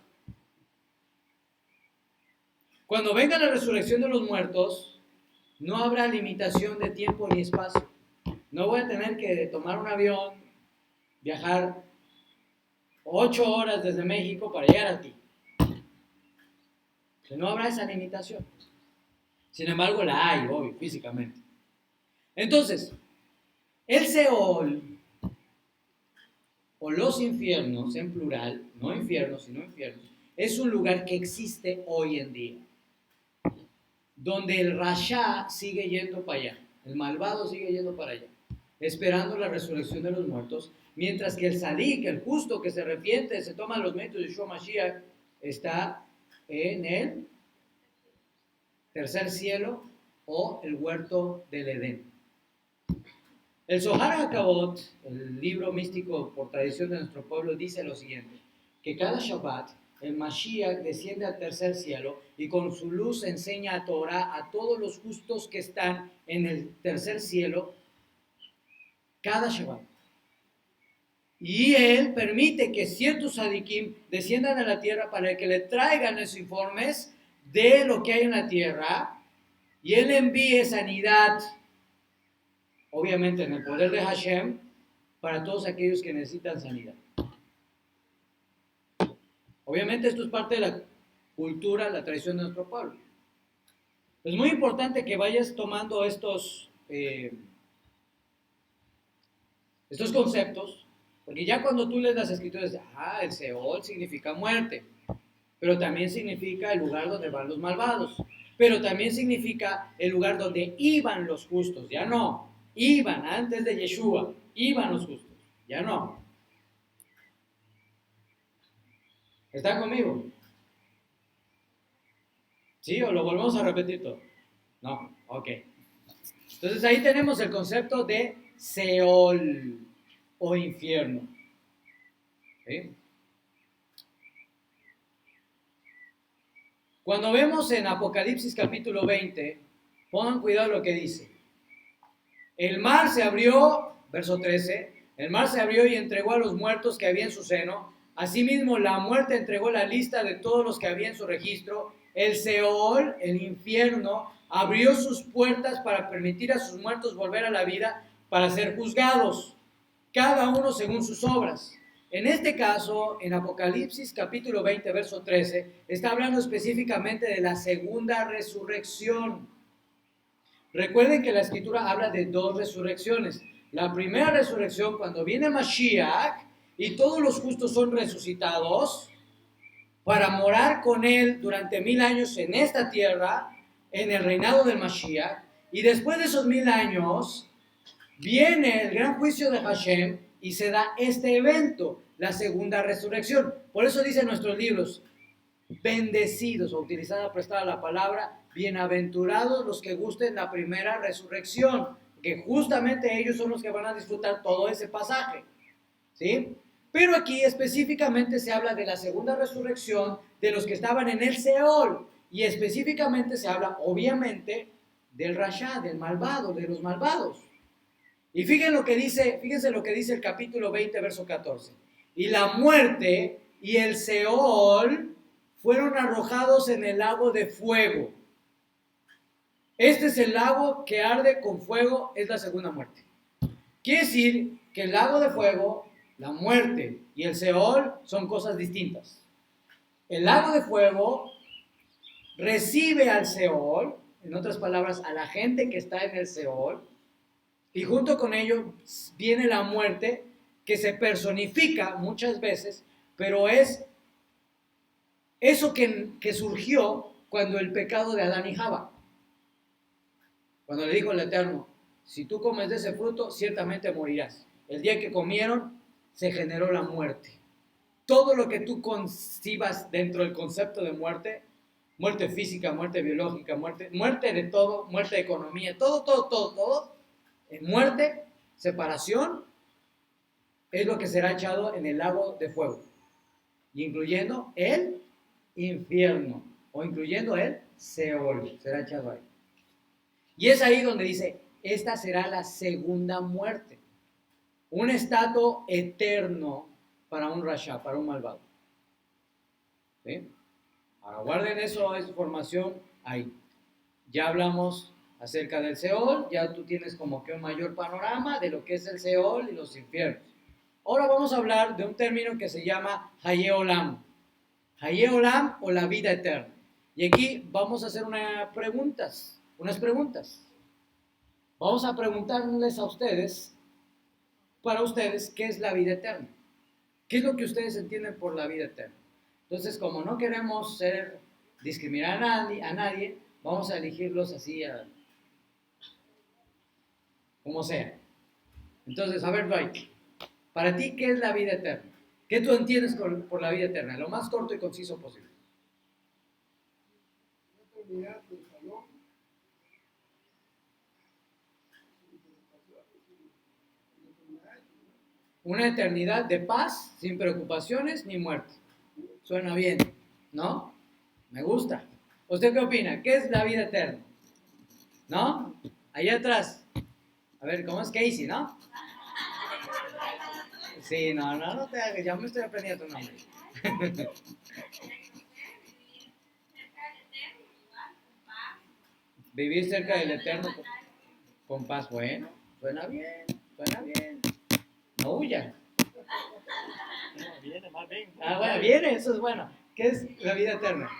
Cuando venga la resurrección de los muertos, no habrá limitación de tiempo ni espacio. No voy a tener que tomar un avión, viajar 8 horas desde México para llegar a ti. No habrá esa limitación. Sin embargo, la hay, obvio, físicamente. Entonces, el Seol, o los infiernos en plural, no infiernos, sino infiernos, es un lugar que existe hoy en día, donde el Rasha sigue yendo para allá, el malvado sigue yendo para allá, esperando la resurrección de los muertos, mientras que el Sadik, el justo que se arrepiente, se toma los métodos de Yeshua Mashiach, está en el tercer cielo o el huerto del Edén. El Zohar HaKavod, el libro místico por tradición de nuestro pueblo, dice lo siguiente, que cada Shabbat el Mashiach desciende al tercer cielo y con su luz enseña a Torah a todos los justos que están en el tercer cielo cada Shabbat. Y él permite que ciertos sadikim desciendan a la tierra para que le traigan los informes de lo que hay en la tierra y él envíe sanidad, obviamente en el poder de Hashem, para todos aquellos que necesitan sanidad. Obviamente esto es parte de la cultura, la tradición de nuestro pueblo. Es muy importante que vayas tomando estos conceptos, porque ya cuando tú lees las escrituras, el Seol significa muerte, pero también significa el lugar donde van los malvados, pero también significa el lugar donde iban los justos, ya no, iban antes de Yeshua, iban los justos, ya no. ¿Están conmigo? ¿Sí? ¿O lo volvemos a repetir todo? No, ok. Entonces ahí tenemos el concepto de Seol o infierno. ¿Sí? Cuando vemos en Apocalipsis capítulo 20, pongan cuidado lo que dice. El mar se abrió, verso 13, el mar se abrió y entregó a los muertos que había en su seno. Asimismo, la muerte entregó la lista de todos los que había en su registro. El Seol, el infierno, abrió sus puertas para permitir a sus muertos volver a la vida para ser juzgados, cada uno según sus obras. En este caso, en Apocalipsis capítulo 20, verso 13, está hablando específicamente de la segunda resurrección. Recuerden que la escritura habla de dos resurrecciones. La primera resurrección, cuando viene Mashiach y todos los justos son resucitados para morar con él durante 1000 años en esta tierra, en el reinado del Mashiach. Y después de esos 1000 años, viene el gran juicio de Hashem y se da este evento, la segunda resurrección. Por eso dicen nuestros libros, bendecidos, o utilizada prestada la palabra, bienaventurados los que gusten la primera resurrección, que justamente ellos son los que van a disfrutar todo ese pasaje, ¿sí? Pero aquí específicamente se habla de la segunda resurrección de los que estaban en el Seol, y específicamente se habla, obviamente, del Rasha, del malvado, de los malvados. Y fíjense lo que dice el capítulo 20, verso 14. Y la muerte y el Seol fueron arrojados en el lago de fuego. Este es el lago que arde con fuego, es la segunda muerte. Quiere decir que el lago de fuego, la muerte y el Seol son cosas distintas. El lago de fuego recibe al Seol, en otras palabras, a la gente que está en el Seol, y junto con ello viene la muerte que se personifica muchas veces, pero es eso que surgió cuando el pecado de Adán y Java. Cuando le dijo el Eterno, si tú comes de ese fruto, ciertamente morirás. El día que comieron, se generó la muerte. Todo lo que tú concibas dentro del concepto de muerte, muerte física, muerte biológica, muerte de todo, muerte de economía, todo, en muerte, separación, es lo que será echado en el lago de fuego, incluyendo el infierno, o incluyendo el Seol, será echado ahí. Y es ahí donde dice, esta será la segunda muerte, un estado eterno para un rasha, para un malvado. ¿Sí? Ahora guarden eso, esa información ahí. Ya hablamos acerca del Seol, ya tú tienes como que un mayor panorama de lo que es el Seol y los infiernos. Ahora vamos a hablar de un término que se llama Haye Olam. Haye Olam, o la vida eterna. Y aquí vamos a hacer unas preguntas. Vamos a preguntarles a ustedes, para ustedes, ¿qué es la vida eterna? ¿Qué es lo que ustedes entienden por la vida eterna? Entonces, como no queremos discriminar a nadie, vamos a elegirlos así, como sea. Entonces, a ver, Dwight, para ti, ¿qué es la vida eterna? ¿Qué tú entiendes por la vida eterna? Lo más corto y conciso posible. Una eternidad de paz, sin preocupaciones ni muerte. Suena bien, ¿no? Me gusta. ¿Usted qué opina? ¿Qué es la vida eterna? ¿No? Allá atrás. A ver, ¿cómo es Casey, no? Sí, no te hagas, ya me estoy aprendiendo tu nombre. Vivir cerca del Eterno con paz. Bueno, suena bien. No huya. Viene, más bien. Bueno, viene, eso es bueno. ¿Qué es la vida eterna?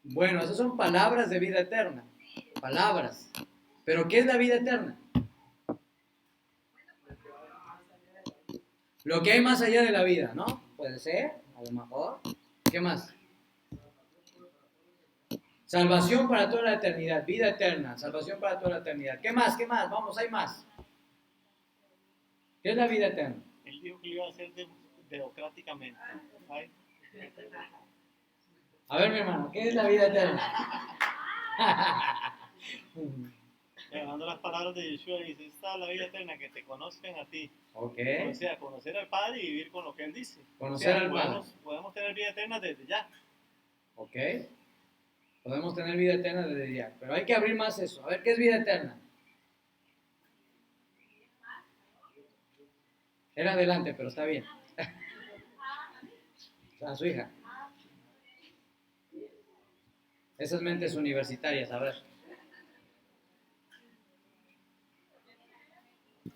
Bueno, esas son palabras de vida eterna. Palabras. Pero ¿qué es la vida eterna? Lo que hay más allá de la vida, ¿no? Puede ser, a lo mejor. ¿Qué más? Salvación para toda la eternidad, vida eterna, salvación para toda la eternidad. ¿Qué más? Vamos, hay más. ¿Qué es la vida eterna? Él dijo que lo iba a hacer democráticamente. ¿Ay? A ver, mi hermano, ¿qué es la vida eterna? Llevando las palabras de Yeshua, dice, esta es la vida eterna, que te conozcan a ti. Ok. O sea, conocer al Padre y vivir con lo que Él dice. Conocer o sea, al Padre. podemos tener vida eterna desde ya. Ok. Podemos tener vida eterna desde ya. Pero hay que abrir más eso. A ver, ¿qué es vida eterna? Era adelante, pero está bien. A su hija. Esas mentes universitarias, a ver.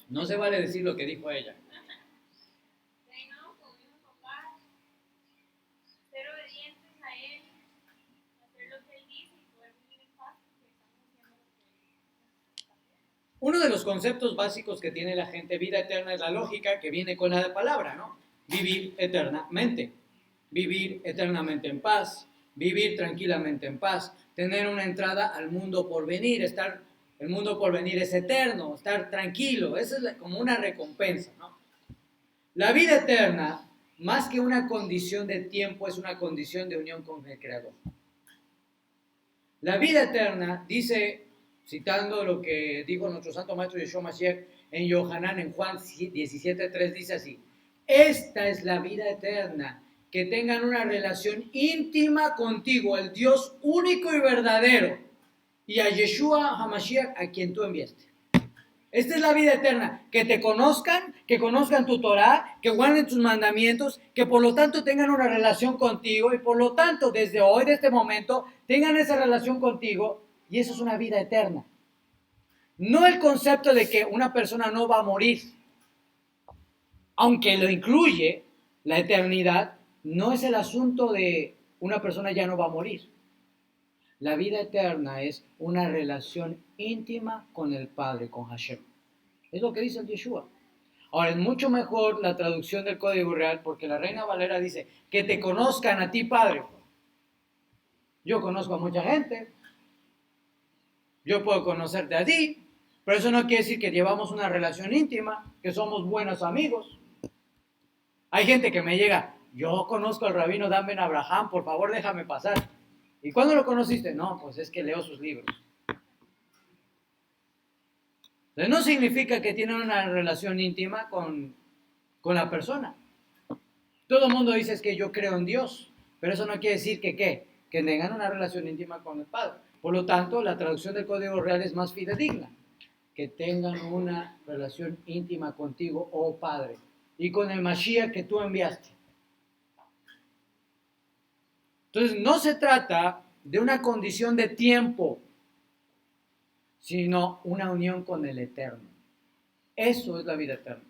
No se vale decir lo que dijo ella. Reinados como hijos con paz, ser obedientes a Él, hacer lo que Él dice y poder vivir en paz porque estamos haciendo lo que Él dice. Uno de los conceptos básicos que tiene la gente, vida eterna, es la lógica que viene con la palabra, ¿no? Vivir eternamente, vivir eternamente en paz, vivir tranquilamente en paz, tener una entrada al mundo por venir, el mundo por venir es eterno, estar tranquilo, esa es como una recompensa, ¿no? La vida eterna, más que una condición de tiempo, es una condición de unión con el Creador. La vida eterna, dice, citando lo que dijo nuestro santo maestro Yeshua Mashiach en Yohanan, en Juan 17:3, dice así: esta es la vida eterna, que tengan una relación íntima contigo, el Dios único y verdadero, y a Yeshua HaMashiach, a quien tú enviaste. Esta es la vida eterna, que te conozcan, que conozcan tu Torah, que guarden tus mandamientos, que por lo tanto tengan una relación contigo y por lo tanto desde hoy, de este momento, tengan esa relación contigo, y eso es una vida eterna. No el concepto de que una persona no va a morir, aunque lo incluye la eternidad, no es el asunto de una persona ya no va a morir. La vida eterna es una relación íntima con el Padre, con Hashem. Es lo que dice el Yeshua. Ahora, es mucho mejor la traducción del Código Real, porque la Reina Valera dice, que te conozcan a ti, Padre. Yo conozco a mucha gente, yo puedo conocerte a ti, pero eso no quiere decir que llevamos una relación íntima, que somos buenos amigos. Hay gente que me llega, yo conozco al rabino Dan Ben Abraham, por favor déjame pasar. ¿Y cuándo lo conociste? No, pues es que leo sus libros. Entonces no significa que tienen una relación íntima con la persona. Todo el mundo dice es que yo creo en Dios, pero eso no quiere decir que ¿qué? Que tengan una relación íntima con el Padre. Por lo tanto, la traducción del Código Real es más fidedigna. Que tengan una relación íntima contigo, oh Padre, y con el Mashiach que tú enviaste. Entonces, no se trata de una condición de tiempo, sino una unión con el Eterno. Eso es la vida eterna.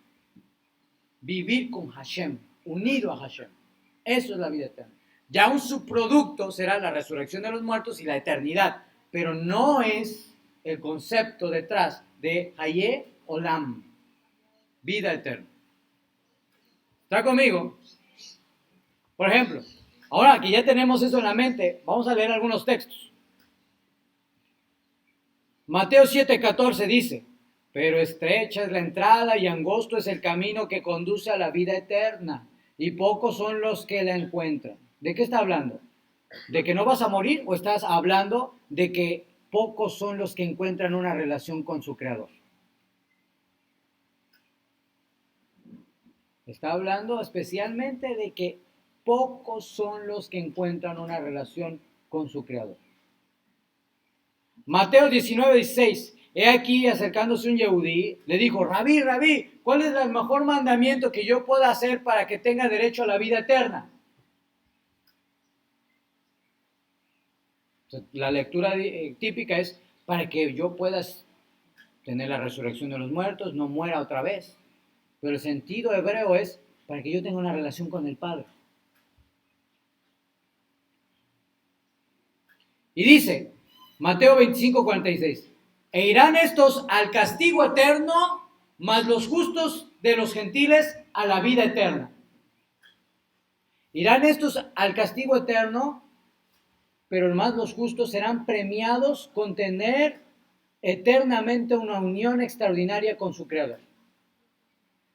Vivir con Hashem, unido a Hashem. Eso es la vida eterna. Ya un subproducto será la resurrección de los muertos y la eternidad, pero no es el concepto detrás de Haye Olam, vida eterna. ¿Está conmigo? Por ejemplo, ahora que ya tenemos eso en la mente, vamos a leer algunos textos. Mateo 7:14 dice, pero estrecha es la entrada y angosto es el camino que conduce a la vida eterna, y pocos son los que la encuentran. ¿De qué está hablando? ¿De que no vas a morir o estás hablando de que pocos son los que encuentran una relación con su Creador? Está hablando especialmente de que pocos son los que encuentran una relación con su Creador. Mateo 19:16. He aquí acercándose un yehudí, le dijo, Rabí, ¿cuál es el mejor mandamiento que yo pueda hacer para que tenga derecho a la vida eterna? La lectura típica es para que yo pueda tener la resurrección de los muertos, no muera otra vez. Pero el sentido hebreo es para que yo tenga una relación con el Padre. Y dice, Mateo 25:46, e irán estos al castigo eterno, mas los justos de los gentiles a la vida eterna. Irán estos al castigo eterno, pero más los justos serán premiados con tener eternamente una unión extraordinaria con su Creador.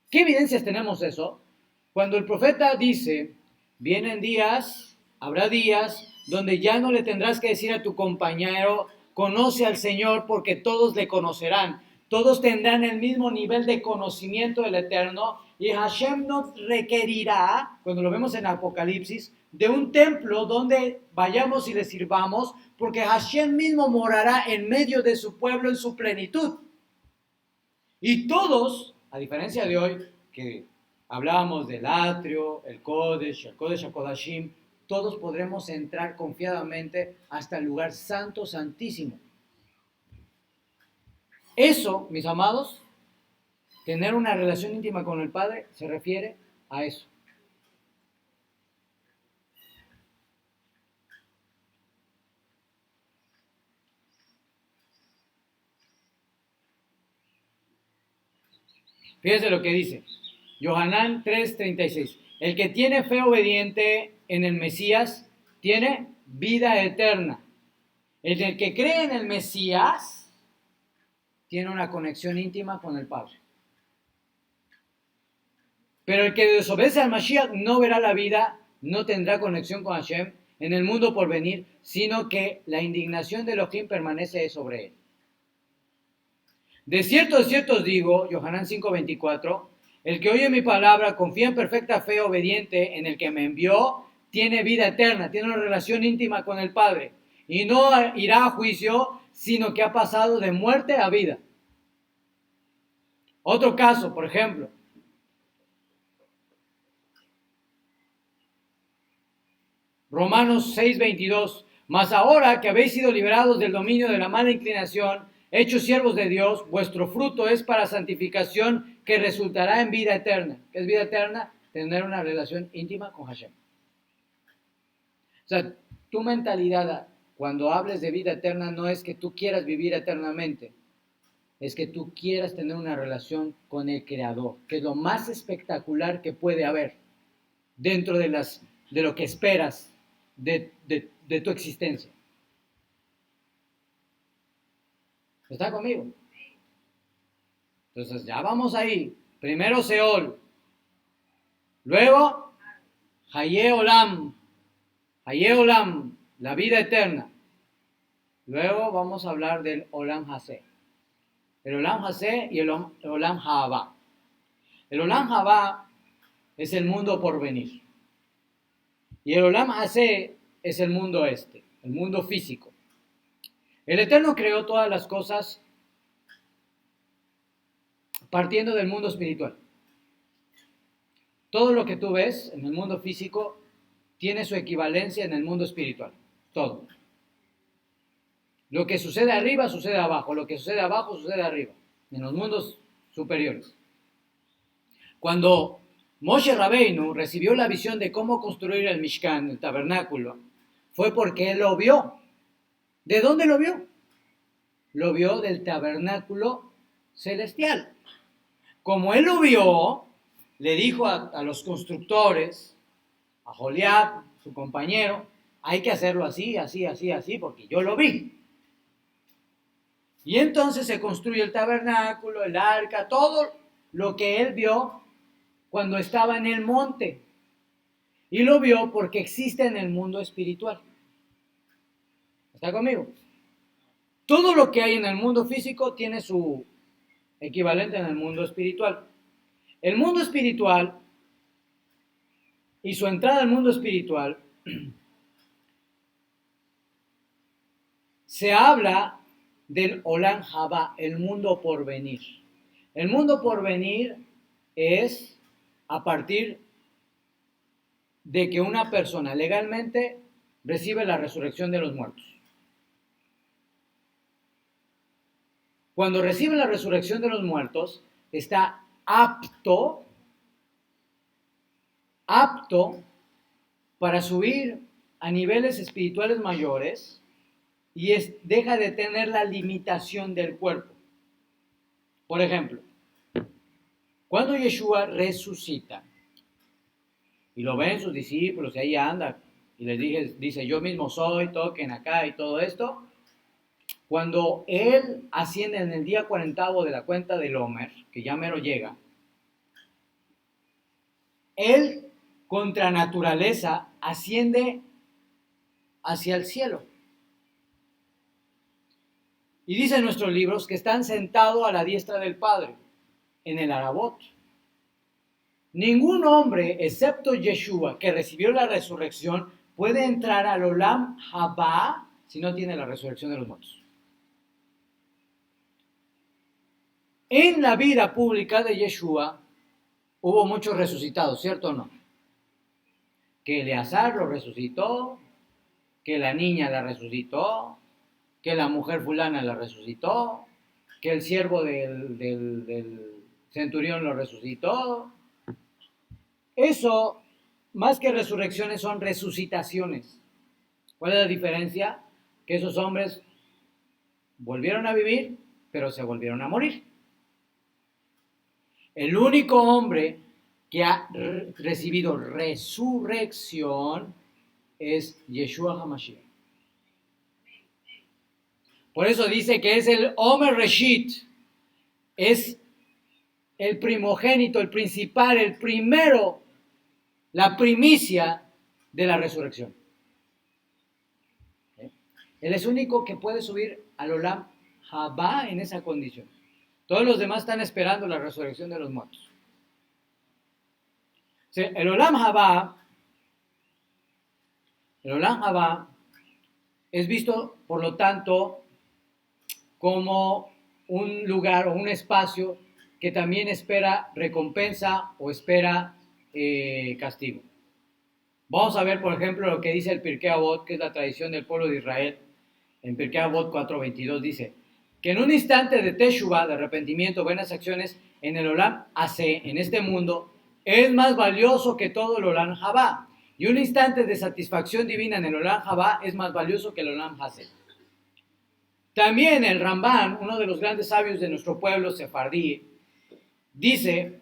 ¿Qué evidencias tenemos eso? Cuando el profeta dice, vienen días, habrá días, donde ya no le tendrás que decir a tu compañero conoce al Señor porque todos le conocerán. Todos tendrán el mismo nivel de conocimiento del Eterno y Hashem nos requerirá, cuando lo vemos en Apocalipsis, de un templo donde vayamos y le sirvamos, porque Hashem mismo morará en medio de su pueblo en su plenitud. Y todos, a diferencia de hoy, que hablábamos del atrio, el Kodesh HaKodashim, todos podremos entrar confiadamente hasta el lugar santo, santísimo. Eso, mis amados, tener una relación íntima con el Padre, se refiere a eso. Fíjese lo que dice Yohanan 3:36. El que tiene fe obediente en el Mesías tiene vida eterna. El que cree en el Mesías tiene una conexión íntima con el Padre. Pero el que desobedece al Mashiach no verá la vida, no tendrá conexión con Hashem en el mundo por venir, sino que la indignación de Elohim permanece sobre él. De cierto os digo, Yohanan 5:24, el que oye mi palabra, confía en perfecta fe obediente en el que me envió, tiene vida eterna, tiene una relación íntima con el Padre, y no irá a juicio, sino que ha pasado de muerte a vida. Otro caso, por ejemplo, Romanos 6:22, mas ahora que habéis sido liberados del dominio de la mala inclinación, hechos siervos de Dios, vuestro fruto es para santificación que resultará en vida eterna. ¿Qué es vida eterna? Tener una relación íntima con Hashem. O sea, tu mentalidad cuando hables de vida eterna no es que tú quieras vivir eternamente, es que tú quieras tener una relación con el Creador, que es lo más espectacular que puede haber dentro de lo que esperas de tu existencia. ¿Está conmigo? Entonces ya vamos ahí. Primero Seol. Luego Haye Olam. Haye Olam, la vida eterna. Luego vamos a hablar del Olam Hasé. El Olam Hasé y el Olam Haba. El Olam Haba es el mundo por venir. Y el Olam Hasé es el mundo el mundo físico. El Eterno creó todas las cosas partiendo del mundo espiritual. Todo lo que tú ves en el mundo físico tiene su equivalencia en el mundo espiritual. Todo. Lo que sucede arriba, sucede abajo. Lo que sucede abajo, sucede arriba. En los mundos superiores. Cuando Moshe Rabbeinu recibió la visión de cómo construir el Mishkan, el tabernáculo, fue porque él lo vio. ¿De dónde lo vio? Lo vio del tabernáculo celestial. Como él lo vio, le dijo a los constructores, a Joliab, su compañero, hay que hacerlo así, así, así, así, porque yo lo vi. Y entonces se construye el tabernáculo, el arca, todo lo que él vio cuando estaba en el monte. Y lo vio porque existe en el mundo espiritual. ¿Está conmigo? Todo lo que hay en el mundo físico tiene su equivalente en el mundo espiritual. El mundo espiritual y su entrada al mundo espiritual se habla del Olam Haba, el mundo por venir. El mundo por venir es a partir de que una persona legalmente recibe la resurrección de los muertos. Cuando recibe la resurrección de los muertos, está apto para subir a niveles espirituales mayores y deja de tener la limitación del cuerpo. Por ejemplo, cuando Yeshua resucita y lo ven sus discípulos y ahí anda y les dice yo mismo soy, toquen acá y todo esto, cuando él asciende en el día 40º de la cuenta del Omer, que ya mero llega, él contra naturaleza asciende hacia el cielo. Y dice en nuestros libros que están sentados a la diestra del Padre, en el Arabot. Ningún hombre, excepto Yeshua, que recibió la resurrección, puede entrar al Olam Haba si no tiene la resurrección de los muertos. En la vida pública de Yeshua hubo muchos resucitados, ¿cierto o no? Que Eleazar lo resucitó, que la niña la resucitó, que la mujer fulana la resucitó, que el siervo del centurión lo resucitó. Eso, más que resurrecciones, son resucitaciones. ¿Cuál es la diferencia? Que esos hombres volvieron a vivir, pero se volvieron a morir. El único hombre que ha recibido resurrección es Yeshua HaMashiach. Por eso dice que es el Omer Reshit, es el primogénito, el principal, el primero, la primicia de la resurrección. Él es el único que puede subir al Olam Haba en esa condición. Todos los demás están esperando la resurrección de los muertos. El Olam Haba es visto, por lo tanto, como un lugar o un espacio que también espera recompensa o espera castigo. Vamos a ver, por ejemplo, lo que dice el Pirkei Avot, que es la tradición del pueblo de Israel. En Pirkei Avot 4:22 dice que en un instante de Teshuvah, de arrepentimiento, buenas acciones, en el Olam Hase, en este mundo, es más valioso que todo el Olam Haba. Y un instante de satisfacción divina en el Olam Haba es más valioso que el Olam Hase. También el Ramban, uno de los grandes sabios de nuestro pueblo sefardí, dice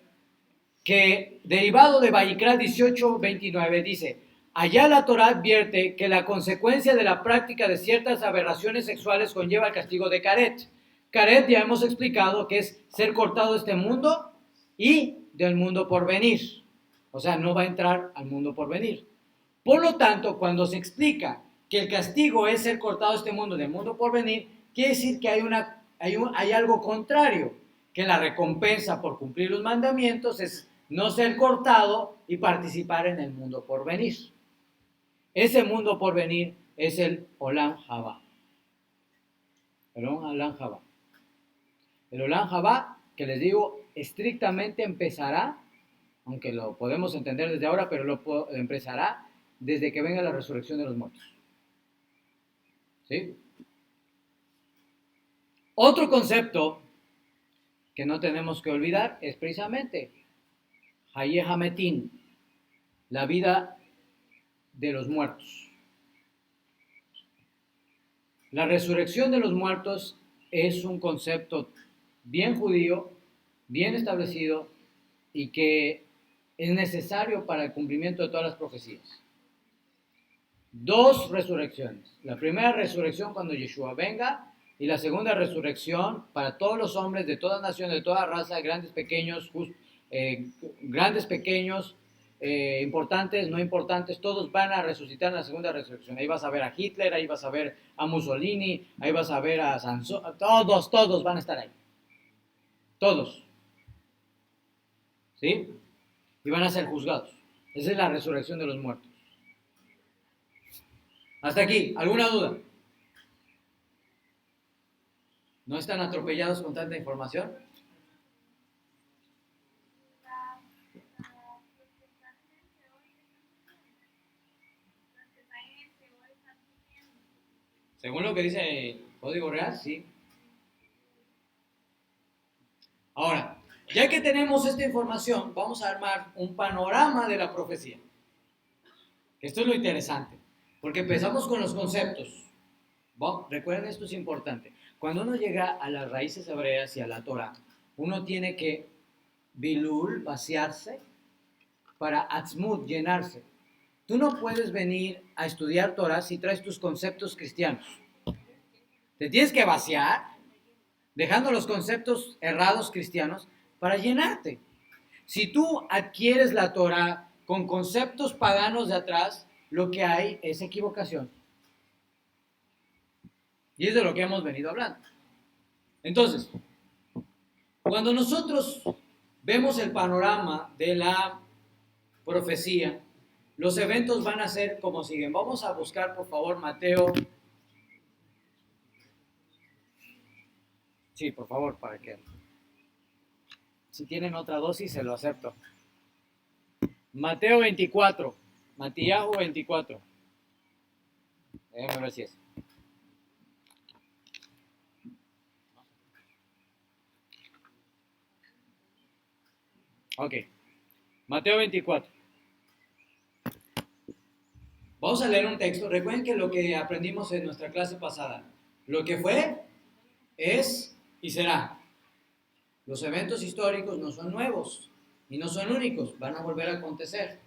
que, derivado de Vayikra 18:29, dice: allá la Torá advierte que la consecuencia de la práctica de ciertas aberraciones sexuales conlleva el castigo de Karet. Karet ya hemos explicado que es ser cortado de este mundo y del mundo por venir. O sea, no va a entrar al mundo por venir. Por lo tanto, cuando se explica que el castigo es ser cortado de este mundo, del mundo por venir, quiere decir que hay algo contrario, que la recompensa por cumplir los mandamientos es no ser cortado y participar en el mundo por venir. Ese mundo por venir es el Olam Haba. El Olam Haba. El Olam Haba, que les digo, estrictamente empezará, aunque lo podemos entender desde ahora, pero lo empezará desde que venga la resurrección de los muertos. ¿Sí? Otro concepto que no tenemos que olvidar es precisamente Hayeh Hametin, la vida de los muertos. La resurrección de los muertos es un concepto bien judío, bien establecido y que es necesario para el cumplimiento de todas las profecías. Dos resurrecciones. La primera resurrección cuando Yeshua venga y la segunda resurrección para todos los hombres de toda nación, de toda raza, grandes, pequeños, importantes, no importantes, todos van a resucitar en la segunda resurrección. Ahí vas a ver a Hitler, ahí vas a ver a Mussolini, ahí vas a ver a Sansón, todos van a estar ahí. Todos. ¿Sí? Y van a ser juzgados. Esa es la resurrección de los muertos. Hasta aquí, ¿alguna duda? ¿No están atropellados con tanta información? Según lo que dice el Código Real, sí. Ahora, ya que tenemos esta información, vamos a armar un panorama de la profecía. Esto es lo interesante, porque empezamos con los conceptos. Bueno, recuerden, esto es importante. Cuando uno llega a las raíces hebreas y a la Torah, uno tiene que bilul, vaciarse, para atzmut, llenarse. Tú no puedes venir a estudiar Torah si traes tus conceptos cristianos. Te tienes que vaciar, dejando los conceptos errados cristianos para llenarte. Si tú adquieres la Torah con conceptos paganos de atrás, lo que hay es equivocación. Y es de lo que hemos venido hablando. Entonces, cuando nosotros vemos el panorama de la profecía, los eventos van a ser como siguen. Vamos a buscar, por favor, Mateo. Sí, por favor, para que... Si tienen otra dosis, se lo acepto. Mateo 24. Matías 24. Déjenme ver si es. Ok. Mateo 24. Vamos a leer un texto. Recuerden que lo que aprendimos en nuestra clase pasada, lo que fue, es y será. Los eventos históricos no son nuevos y no son únicos, van a volver a acontecer.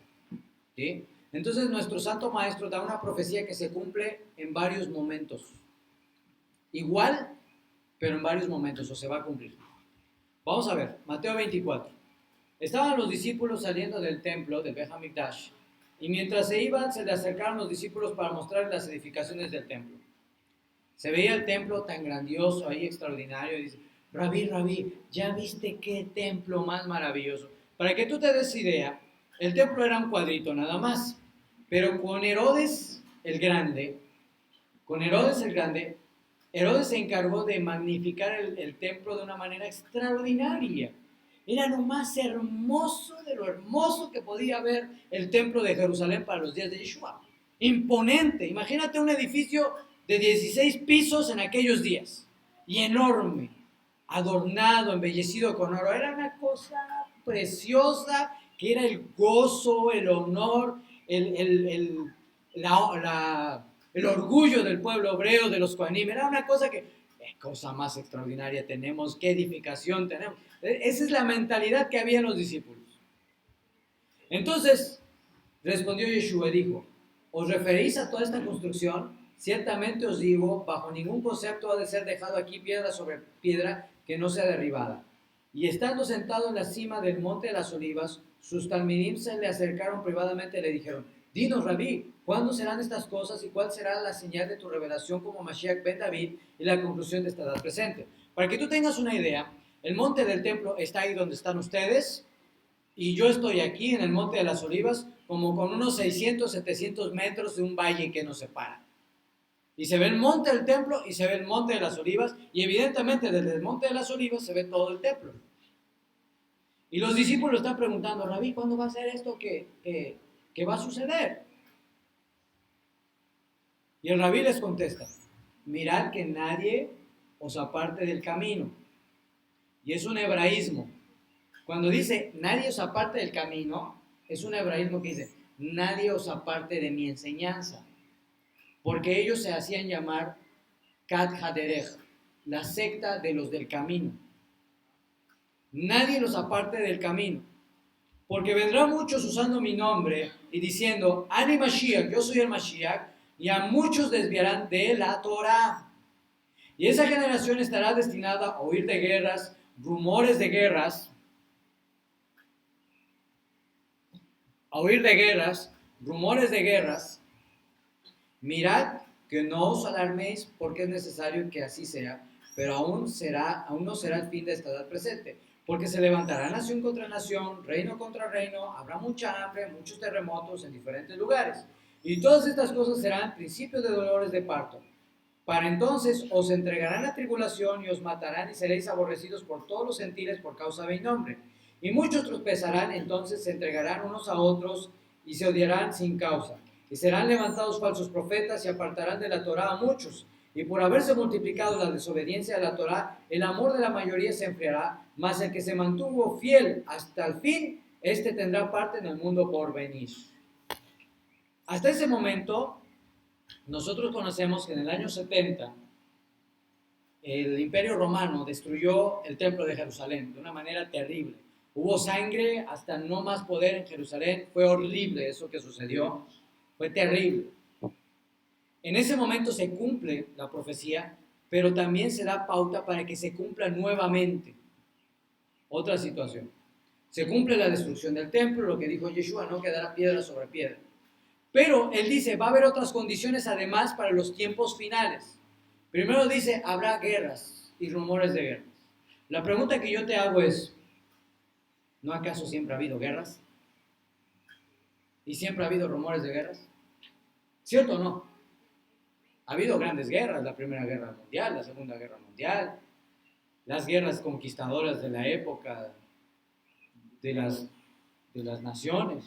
¿Sí? Entonces nuestro Santo Maestro da una profecía que se cumple en varios momentos. Igual, pero en varios momentos, o se va a cumplir. Vamos a ver, Mateo 24. Estaban los discípulos saliendo del templo de Beth Amikdash, y mientras se iban, se le acercaron los discípulos para mostrar las edificaciones del templo. Se veía el templo tan grandioso ahí, extraordinario, y dice, Rabí, ¿ya viste qué templo más maravilloso? Para que tú te des idea, el templo era un cuadrito nada más, pero con Herodes el Grande, Herodes se encargó de magnificar el templo de una manera extraordinaria. Era lo más hermoso de lo hermoso que podía haber el templo de Jerusalén para los días de Yeshua. Imponente, imagínate un edificio de 16 pisos en aquellos días, y enorme, adornado, embellecido con oro. Era una cosa preciosa, que era el gozo, el honor, el orgullo del pueblo hebreo, de los Kohanim. Era una cosa que, qué cosa más extraordinaria tenemos, qué edificación tenemos. Esa es la mentalidad que había en los discípulos. Entonces, respondió Yeshua y dijo, ¿os referís a toda esta construcción? Ciertamente os digo, bajo ningún concepto ha de ser dejado aquí piedra sobre piedra que no sea derribada. Y estando sentado en la cima del monte de las olivas, sus talmidim se le acercaron privadamente y le dijeron, dinos, Rabí, ¿cuándo serán estas cosas y cuál será la señal de tu revelación como Mashiach ben David y la conclusión de esta edad presente? Para que tú tengas una idea, el monte del templo está ahí donde están ustedes, y yo estoy aquí en el Monte de las Olivas, como con unos 600, 700 metros de un valle que nos separa. Y se ve el monte del templo y se ve el Monte de las Olivas, y evidentemente desde el Monte de las Olivas se ve todo el templo. Y los discípulos están preguntando, Rabí, ¿cuándo va a ser esto que va a suceder? Y el Rabí les contesta, mirad que nadie os aparte del camino. Y es un hebraísmo. Cuando dice, nadie os aparte del camino, es un hebraísmo que dice, nadie os aparte de mi enseñanza. Porque ellos se hacían llamar Kat Haderech, la secta de los del camino. Nadie los aparte del camino. Porque vendrán muchos usando mi nombre y diciendo, Ani Mashiach, yo soy el Mashiach, y a muchos desviarán de la Torah. Y esa generación estará destinada a oír de guerras, rumores de guerras, rumores de guerras. Mirad que no os alarméis porque es necesario que así sea, pero aún no será el fin de esta edad presente, porque se levantará nación contra nación, reino contra reino, habrá mucha hambre, muchos terremotos en diferentes lugares, y todas estas cosas serán principios de dolores de parto. Para entonces os entregarán a tribulación y os matarán y seréis aborrecidos por todos los gentiles por causa de mi nombre. Y muchos tropezarán, entonces se entregarán unos a otros y se odiarán sin causa. Y serán levantados falsos profetas y apartarán de la Torá a muchos. Y por haberse multiplicado la desobediencia a la Torá, el amor de la mayoría se enfriará, mas el que se mantuvo fiel hasta el fin, este tendrá parte en el mundo por venir. Hasta ese momento, nosotros conocemos que en el año 70, el Imperio Romano destruyó el Templo de Jerusalén de una manera terrible. Hubo sangre hasta no más poder en Jerusalén. Fue horrible eso que sucedió. Fue terrible. En ese momento se cumple la profecía, pero también se da pauta para que se cumpla nuevamente. Otra situación. Se cumple la destrucción del templo, lo que dijo Yeshua, no quedará piedra sobre piedra. Pero él dice, va a haber otras condiciones además para los tiempos finales. Primero dice, habrá guerras. y rumores de guerras. La pregunta que yo te hago es, ¿no acaso siempre ha habido guerras? ¿Y siempre ha habido rumores de guerras? ¿Cierto o no? Ha habido grandes guerras, la Primera Guerra Mundial, la Segunda Guerra Mundial, las guerras conquistadoras de la época de las naciones,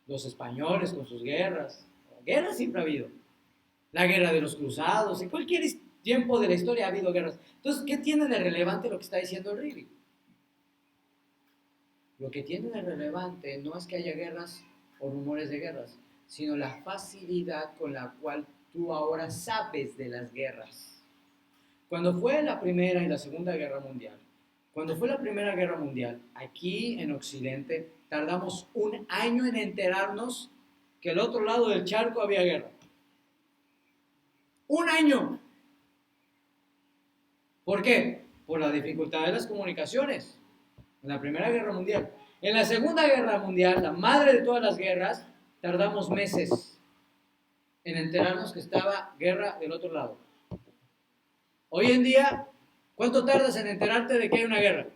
los españoles con sus guerras. Guerras siempre ha habido. La guerra de los cruzados, en cualquier tiempo de la historia ha habido guerras. Entonces, ¿qué tiene de relevante lo que está diciendo el Rivi? Lo que tiene de relevante no es que haya guerras o rumores de guerras, sino la facilidad con la cual tú ahora sabes de las guerras. Cuando fue la Primera y la Segunda Guerra Mundial, cuando fue la Primera Guerra Mundial, aquí en Occidente tardamos un año en enterarnos que al otro lado del charco había guerra. ¡Un año! ¿Por qué? Por la dificultad de las comunicaciones. En la Primera Guerra Mundial. En la Segunda Guerra Mundial, la madre de todas las guerras, tardamos meses en enterarnos que estaba guerra del otro lado. Hoy en día, ¿cuánto tardas en enterarte de que hay una guerra?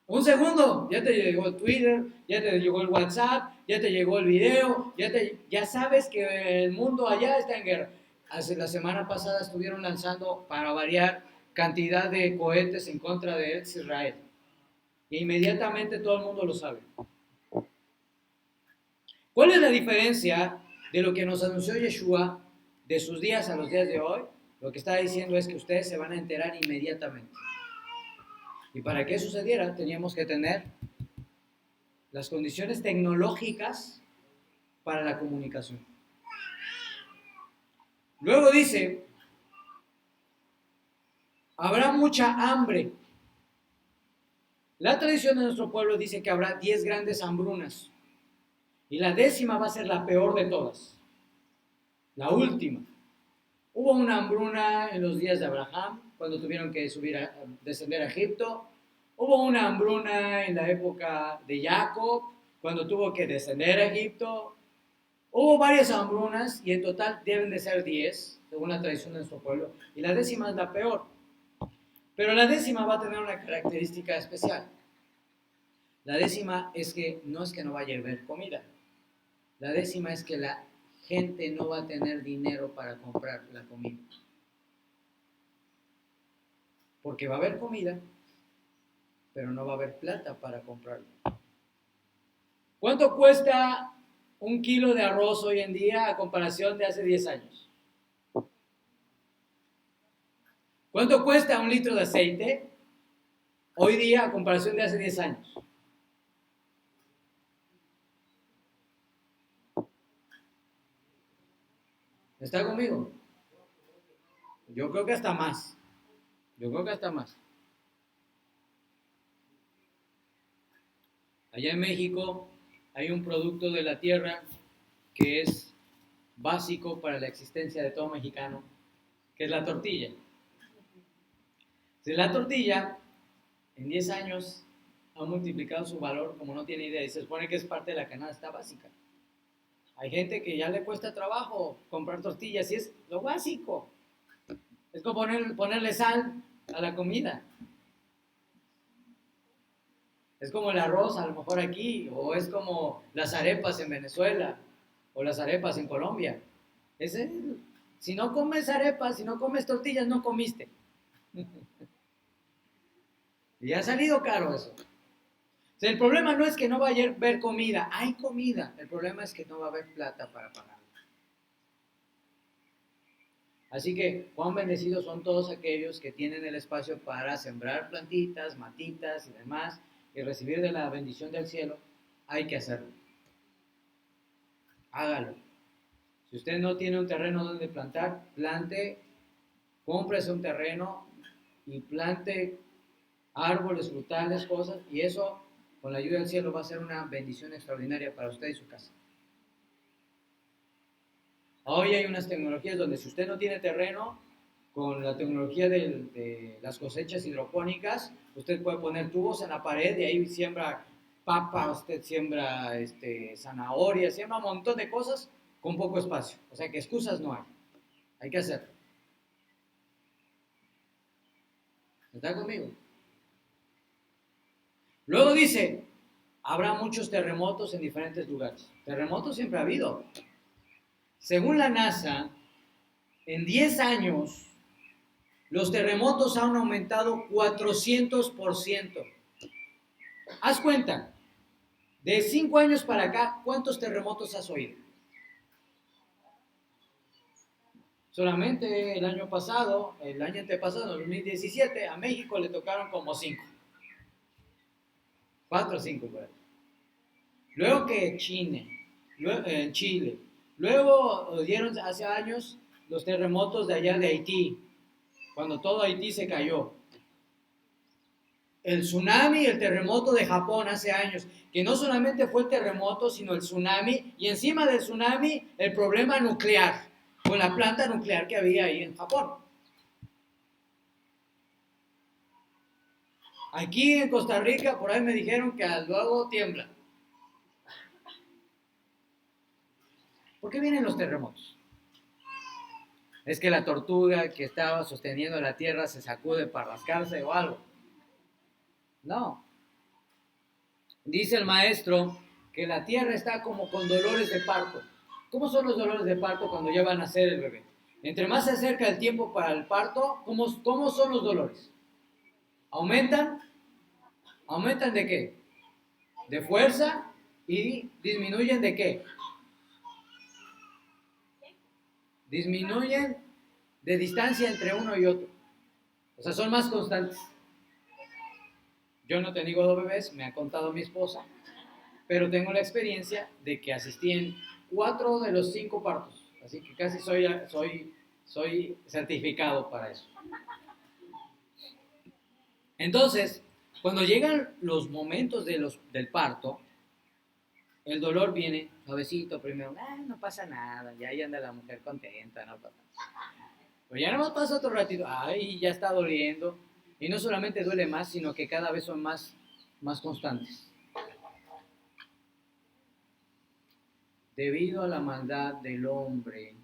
Un segundo, ya te llegó el Twitter, ya te llegó el WhatsApp, ya te llegó el video, ya sabes que el mundo allá está en guerra. La semana pasada estuvieron lanzando, para variar, cantidad de cohetes en contra de Israel. E inmediatamente todo el mundo lo sabe. ¿Cuál es la diferencia de lo que nos anunció Yeshua de sus días a los días de hoy? Lo que está diciendo es que ustedes se van a enterar inmediatamente. Y para que eso sucediera, teníamos que tener las condiciones tecnológicas para la comunicación. Luego dice, habrá mucha hambre. La tradición de nuestro pueblo dice que habrá 10 grandes hambrunas. Y la 10ª va a ser la peor de todas. La última. Hubo una hambruna en los días de Abraham, cuando tuvieron que descender a Egipto. Hubo una hambruna en la época de Jacob, cuando tuvo que descender a Egipto. Hubo varias hambrunas y en total deben de ser 10, según la tradición de nuestro pueblo. Y la 10ª es la peor. Pero la 10ª va a tener una característica especial. La 10ª es que no vaya a haber comida. La 10ª es que la gente no va a tener dinero para comprar la comida. Porque va a haber comida, pero no va a haber plata para comprarla. ¿Cuánto cuesta un kilo de arroz hoy en día a comparación de hace 10 años? ¿Cuánto cuesta un litro de aceite hoy día a comparación de hace 10 años? ¿Está conmigo? Yo creo que hasta más. Allá en México hay un producto de la tierra que es básico para la existencia de todo mexicano, que es la tortilla. La tortilla en 10 años ha multiplicado su valor como no tiene idea y se supone que es parte de la canasta básica. Hay gente que ya le cuesta trabajo comprar tortillas y es lo básico. Es como ponerle sal a la comida. Es como el arroz a lo mejor aquí, o es como las arepas en Venezuela, o las arepas en Colombia. Si no comes arepas, si no comes tortillas, no comiste. Y ha salido caro eso. O sea, el problema no es que no vaya a haber comida, hay comida. El problema es que no va a haber plata para pagarla. Así que, cuán bendecidos son todos aquellos que tienen el espacio para sembrar plantitas, matitas y demás, y recibir de la bendición del cielo. Hay que hacerlo. Hágalo. Si usted no tiene un terreno donde plantar, plante, cómprese un terreno y plante árboles, frutales, cosas, y eso, con la ayuda del cielo, va a ser una bendición extraordinaria para usted y su casa. Hoy hay unas tecnologías donde si usted no tiene terreno, con la tecnología de las cosechas hidropónicas, usted puede poner tubos en la pared y ahí siembra papa, usted siembra zanahoria, siembra un montón de cosas con poco espacio. O sea que excusas no hay. Hay que hacerlo. ¿Está conmigo? Luego dice, habrá muchos terremotos en diferentes lugares. Terremotos siempre ha habido. Según la NASA, en 10 años, los terremotos han aumentado 400%. Haz cuenta, de 5 años para acá, ¿cuántos terremotos has oído? Solamente el año pasado, el año antepasado, 2017, a México le tocaron como 5. 4 o 5 por ahí. Luego que Chile. Luego dieron hace años los terremotos de allá de Haití, cuando todo Haití se cayó. El tsunami y el terremoto de Japón hace años, que no solamente fue el terremoto, sino el tsunami, y encima del tsunami el problema nuclear, con la planta nuclear que había ahí en Japón. Aquí en Costa Rica, por ahí me dijeron que luego tiembla. ¿Por qué vienen los terremotos? Es que la tortuga que estaba sosteniendo la tierra se sacude para rascarse o algo. No. Dice el maestro que la tierra está como con dolores de parto. ¿Cómo son los dolores de parto cuando ya van a nacer el bebé? Entre más se acerca el tiempo para el parto, ¿cómo son los dolores? ¿Aumentan? ¿Aumentan de qué? De fuerza y disminuyen de qué? Disminuyen de distancia entre uno y otro. O sea, son más constantes. Yo no tengo 2 bebés, me ha contado mi esposa, pero tengo la experiencia de que asistí en 4 de los 5 partos. Así que casi soy certificado para eso. Entonces, cuando llegan los momentos del parto, el dolor viene suavecito primero. No pasa nada, ya ahí anda la mujer contenta, no pasa nada. Pero ya no pasa otro ratito, ya está doliendo. Y no solamente duele más, sino que cada vez son más constantes. Debido a la maldad del hombre,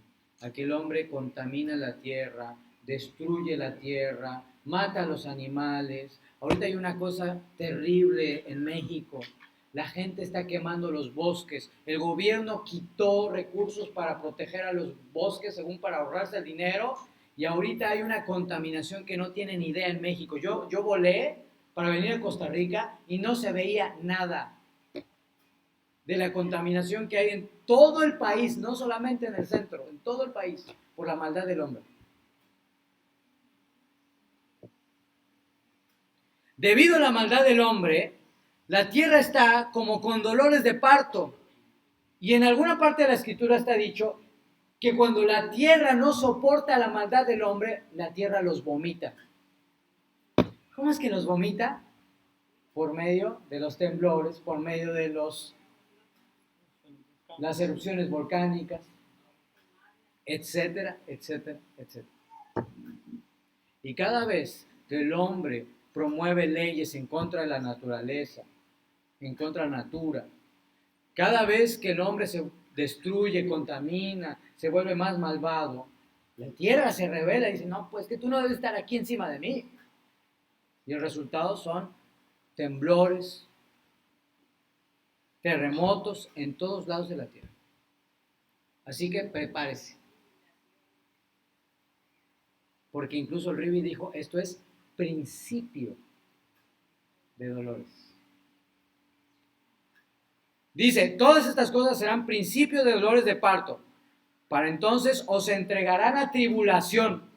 a que el hombre contamina la tierra, destruye la tierra, mata a los animales. Ahorita hay una cosa terrible en México. La gente está quemando los bosques. El gobierno quitó recursos para proteger a los bosques, según para ahorrarse el dinero. Y ahorita hay una contaminación que no tienen idea en México. Yo volé para venir a Costa Rica y no se veía nada de la contaminación que hay en todo el país, no solamente en el centro, en todo el país, por la maldad del hombre. Debido a la maldad del hombre, la tierra está como con dolores de parto. Y en alguna parte de la escritura está dicho que cuando la tierra no soporta la maldad del hombre, la tierra los vomita. ¿Cómo es que los vomita? Por medio de los temblores, por medio de las erupciones volcánicas, etcétera, etcétera, etcétera. Y cada vez que el hombre promueve leyes en contra de la naturaleza, en contra de la natura, cada vez que el hombre se destruye, contamina, se vuelve más malvado, la tierra se revela y dice, no, pues que tú no debes estar aquí encima de mí. Y el resultado son temblores, terremotos en todos lados de la tierra. Así que prepárese. Porque incluso el Ribi dijo, esto es principio de dolores. Dice, todas estas cosas serán principios de dolores de parto. Para entonces os entregarán a tribulación.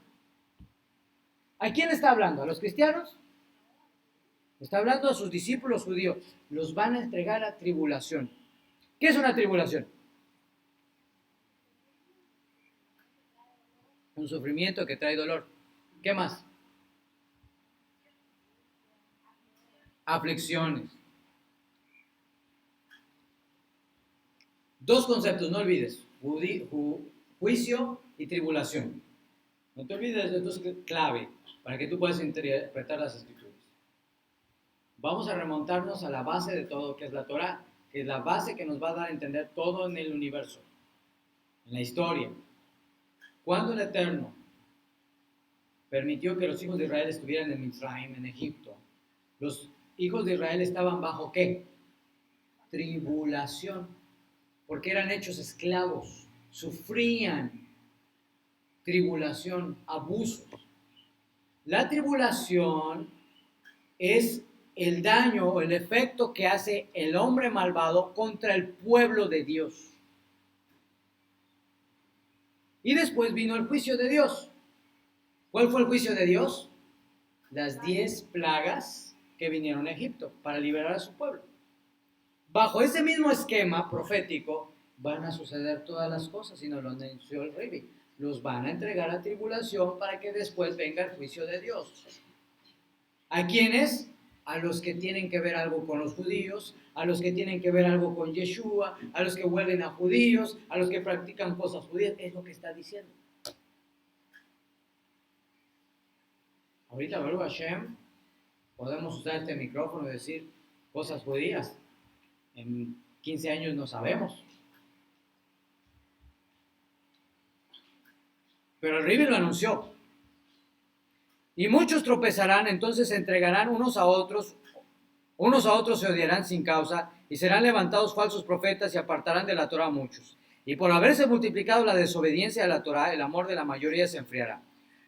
¿A quién está hablando? ¿A los cristianos? Está hablando a sus discípulos judíos. Los van a entregar a tribulación. ¿Qué es una tribulación? Un sufrimiento que trae dolor. ¿Qué más? Aflicciones. 2 conceptos, no olvides. Juicio y tribulación. No te olvides, esto es clave para que tú puedas interpretar las escrituras. Vamos a remontarnos a la base de todo, que es la Torah, que es la base que nos va a dar a entender todo en el universo, en la historia. Cuando el Eterno permitió que los hijos de Israel estuvieran en Mitzrayim, en Egipto, los hijos de Israel estaban bajo ¿qué? Tribulación, porque eran hechos esclavos, sufrían tribulación, abusos. La tribulación es el daño o el efecto que hace el hombre malvado contra el pueblo de Dios. Y después vino el juicio de Dios. ¿Cuál fue el juicio de Dios? Las 10 plagas que vinieron a Egipto para liberar a su pueblo. Bajo ese mismo esquema profético van a suceder todas las cosas, y nos lo anunció el rey. Los van a entregar a tribulación para que después venga el juicio de Dios. ¿A quiénes? A los que tienen que ver algo con los judíos, a los que tienen que ver algo con Yeshua, a los que huelen a judíos, a los que practican cosas judías. Es lo que está diciendo. Ahorita, Baruch Hashem, podemos usar este micrófono y decir cosas judías. En 15 años no sabemos. Pero el Ribi lo anunció. Y muchos tropezarán, entonces se entregarán unos a otros se odiarán sin causa, y serán levantados falsos profetas y apartarán de la Torah a muchos. Y por haberse multiplicado la desobediencia a la Torah, el amor de la mayoría se enfriará.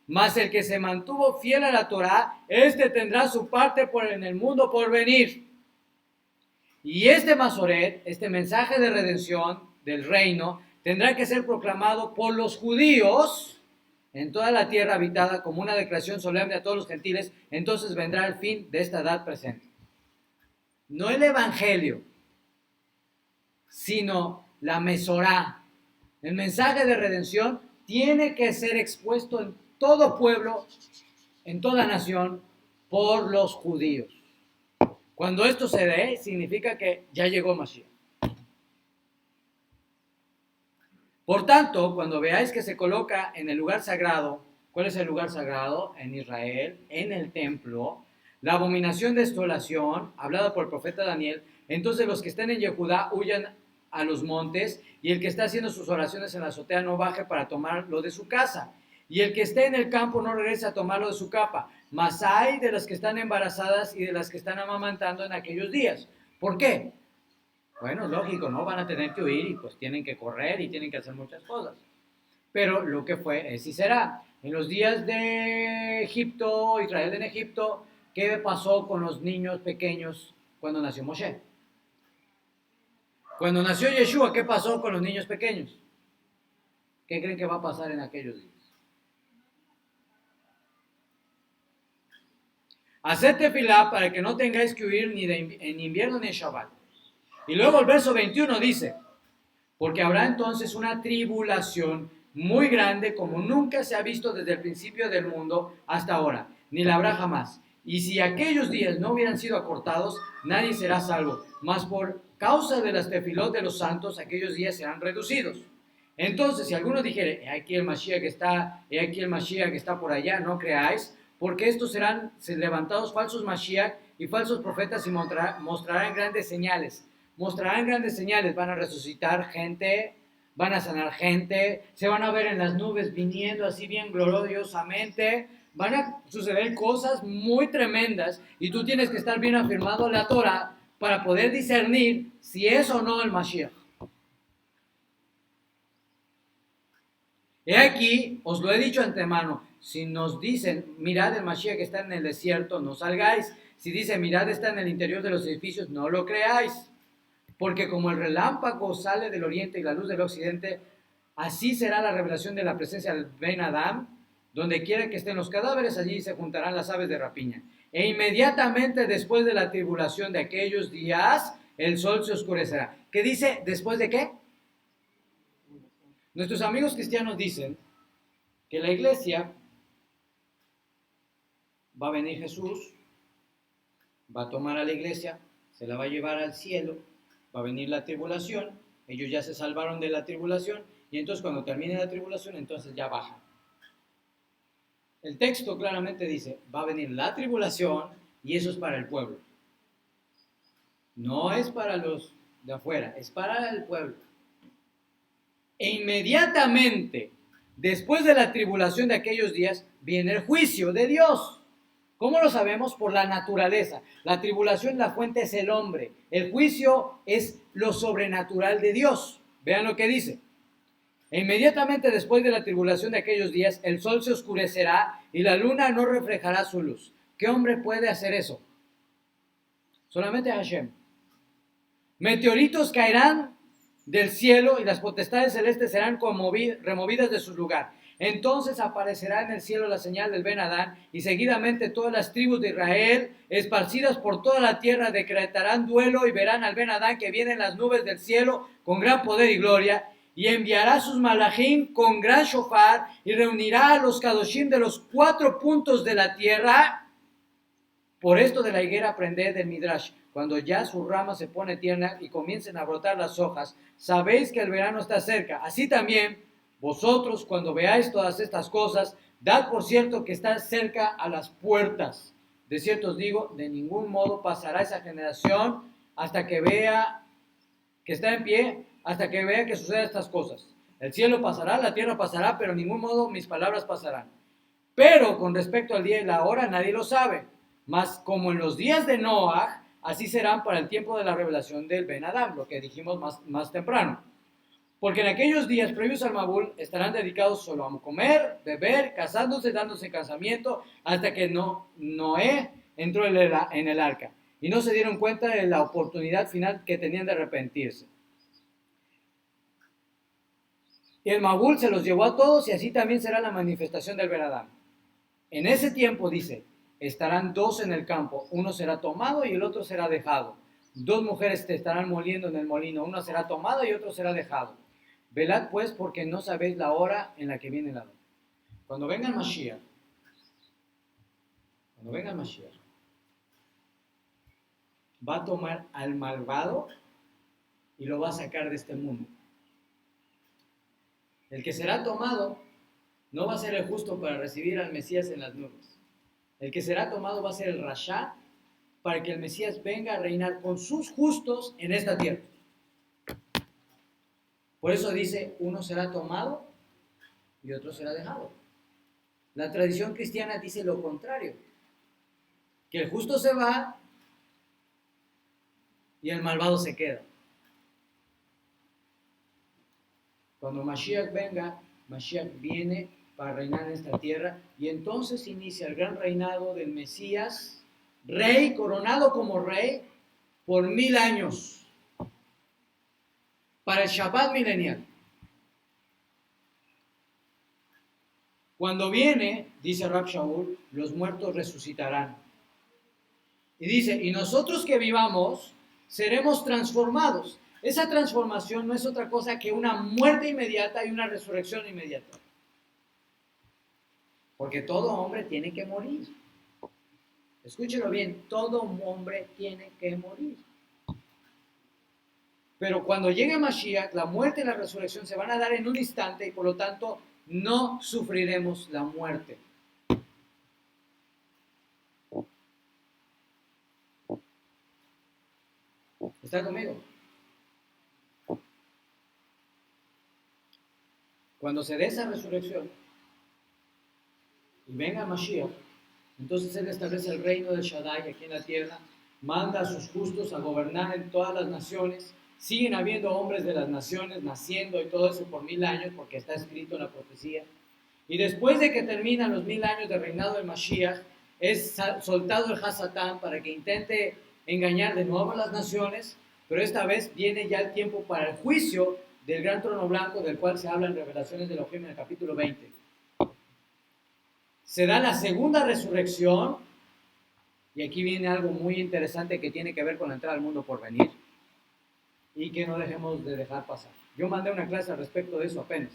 Mas el que se mantuvo fiel a la Torah, este tendrá su parte en el mundo por venir. Y este Masoret, este mensaje de redención del reino, tendrá que ser proclamado por los judíos en toda la tierra habitada como una declaración solemne a todos los gentiles. Entonces vendrá el fin de esta edad presente. No el evangelio, sino la Mesorá. El mensaje de redención tiene que ser expuesto en todo pueblo, en toda nación, por los judíos. Cuando esto se dé, significa que ya llegó Mashiach. Por tanto, cuando veáis que se coloca en el lugar sagrado, ¿cuál es el lugar sagrado? En Israel, en el templo, la abominación de desolación, hablada por el profeta Daniel, entonces los que estén en Yehudá huyan a los montes, y el que está haciendo sus oraciones en la azotea no baje para tomarlo de su casa, y el que esté en el campo no regrese a tomarlo de su capa. Mas hay de las que están embarazadas y de las que están amamantando en aquellos días. ¿Por qué? Bueno, lógico, ¿no? Van a tener que huir y pues tienen que correr y tienen que hacer muchas cosas. Pero lo que fue es y será. En los días de Egipto, Israel en Egipto, ¿qué pasó con los niños pequeños cuando nació Moshe? Cuando nació Yeshua, ¿qué pasó con los niños pequeños? ¿Qué creen que va a pasar en aquellos días? Haced tefilá para que no tengáis que huir ni en invierno ni en Shabbat. Y luego el verso 21 dice, porque habrá entonces una tribulación muy grande como nunca se ha visto desde el principio del mundo hasta ahora, ni la habrá jamás. Y si aquellos días no hubieran sido acortados, nadie será salvo. Mas por causa de las tefilot de los santos, aquellos días serán reducidos. Entonces, si alguno dijere, he aquí el Mashiach que está por allá, no creáis, porque estos serán levantados falsos Mashiach y falsos profetas y mostrarán grandes señales. Mostrarán grandes señales, van a resucitar gente, van a sanar gente, se van a ver en las nubes viniendo así bien gloriosamente, van a suceder cosas muy tremendas y tú tienes que estar bien afirmado en la Torah para poder discernir si es o no el Mashiach. He aquí, os lo he dicho antemano, si nos dicen, mirad el Mashiach que está en el desierto, no salgáis. Si dicen, mirad está en el interior de los edificios, no lo creáis. Porque como el relámpago sale del oriente y la luz del occidente, así será la revelación de la presencia del Ben Adam. Donde quiera que estén los cadáveres, allí se juntarán las aves de rapiña. E inmediatamente después de la tribulación de aquellos días, el sol se oscurecerá. ¿Qué dice? ¿Después de qué? Nuestros amigos cristianos dicen que la iglesia va a venir Jesús, va a tomar a la iglesia, se la va a llevar al cielo, va a venir la tribulación, ellos ya se salvaron de la tribulación, y entonces cuando termine la tribulación, entonces ya bajan. El texto claramente dice, va a venir la tribulación, y eso es para el pueblo. No es para los de afuera, es para el pueblo. E inmediatamente después de la tribulación de aquellos días, viene el juicio de Dios. ¿Cómo lo sabemos? Por la naturaleza. La tribulación, la fuente es el hombre. El juicio es lo sobrenatural de Dios. Vean lo que dice. E inmediatamente después de la tribulación de aquellos días, el sol se oscurecerá y la luna no reflejará su luz. ¿Qué hombre puede hacer eso? Solamente Hashem. Meteoritos caerán del cielo y las potestades celestes serán removidas de su lugar. Entonces aparecerá en el cielo la señal del Ben Adán y seguidamente todas las tribus de Israel, esparcidas por toda la tierra, decretarán duelo y verán al Ben Adán que viene en las nubes del cielo con gran poder y gloria, y enviará sus malachim con gran shofar y reunirá a los kadoshim de los 4 puntos de la tierra. Por esto de la higuera aprended del Midrash, cuando ya su rama se pone tierna y comiencen a brotar las hojas, sabéis que el verano está cerca. Así también, vosotros cuando veáis todas estas cosas, dad por cierto que está cerca a las puertas. De cierto os digo, de ningún modo pasará esa generación hasta que vea que está en pie, hasta que vea que suceden estas cosas. El cielo pasará, la tierra pasará, pero de ningún modo mis palabras pasarán. Pero con respecto al día y la hora, nadie lo sabe. Mas como en los días de Noah, así serán para el tiempo de la revelación del Ben Adán, lo que dijimos más temprano. Porque en aquellos días previos al Mabul estarán dedicados solo a comer, beber, casándose, dándose casamiento, hasta que Noé entró en el arca. Y no se dieron cuenta de la oportunidad final que tenían de arrepentirse. Y el Mabul se los llevó a todos y así también será la manifestación del Ben Adán. En ese tiempo, dice, estarán 2 en el campo, uno será tomado y el otro será dejado. 2 mujeres te estarán moliendo en el molino, una será tomada y otro será dejado. Velad pues porque no sabéis la hora en la que viene la hora. Cuando venga el Mashiach, va a tomar al malvado y lo va a sacar de este mundo. El que será tomado no va a ser el justo para recibir al Mesías en las nubes. El que será tomado va a ser el Rasha para que el Mesías venga a reinar con sus justos en esta tierra. Por eso dice, uno será tomado y otro será dejado. La tradición cristiana dice lo contrario, que el justo se va y el malvado se queda. Cuando Mashiach venga, Mashiach viene para reinar en esta tierra y entonces inicia el gran reinado del Mesías, rey, coronado como rey por 1000 años, para el Shabbat milenial. Cuando viene, dice Rab Shaul, los muertos resucitarán. Y dice, y nosotros que vivamos, seremos transformados. Esa transformación no es otra cosa que una muerte inmediata y una resurrección inmediata. Porque todo hombre tiene que morir. Escúchelo bien, todo hombre tiene que morir. Pero cuando llegue Mashiach, la muerte y la resurrección se van a dar en un instante y por lo tanto no sufriremos la muerte. ¿Está conmigo? Cuando se dé esa resurrección y venga Mashiach, entonces Él establece el reino del Shaddai aquí en la tierra, manda a sus justos a gobernar en todas las naciones. Siguen habiendo hombres de las naciones naciendo y todo eso por 1000 años, porque está escrito en la profecía. Y después de que terminan los 1000 años de reinado del Mashiach, es soltado el Hasatán para que intente engañar de nuevo a las naciones, pero esta vez viene ya el tiempo para el juicio del gran trono blanco, del cual se habla en Revelaciones de Elohim en el capítulo 20. Se da la segunda resurrección, y aquí viene algo muy interesante que tiene que ver con la entrada al mundo por venir, y que no dejemos de dejar pasar. Yo mandé una clase al respecto de eso apenas.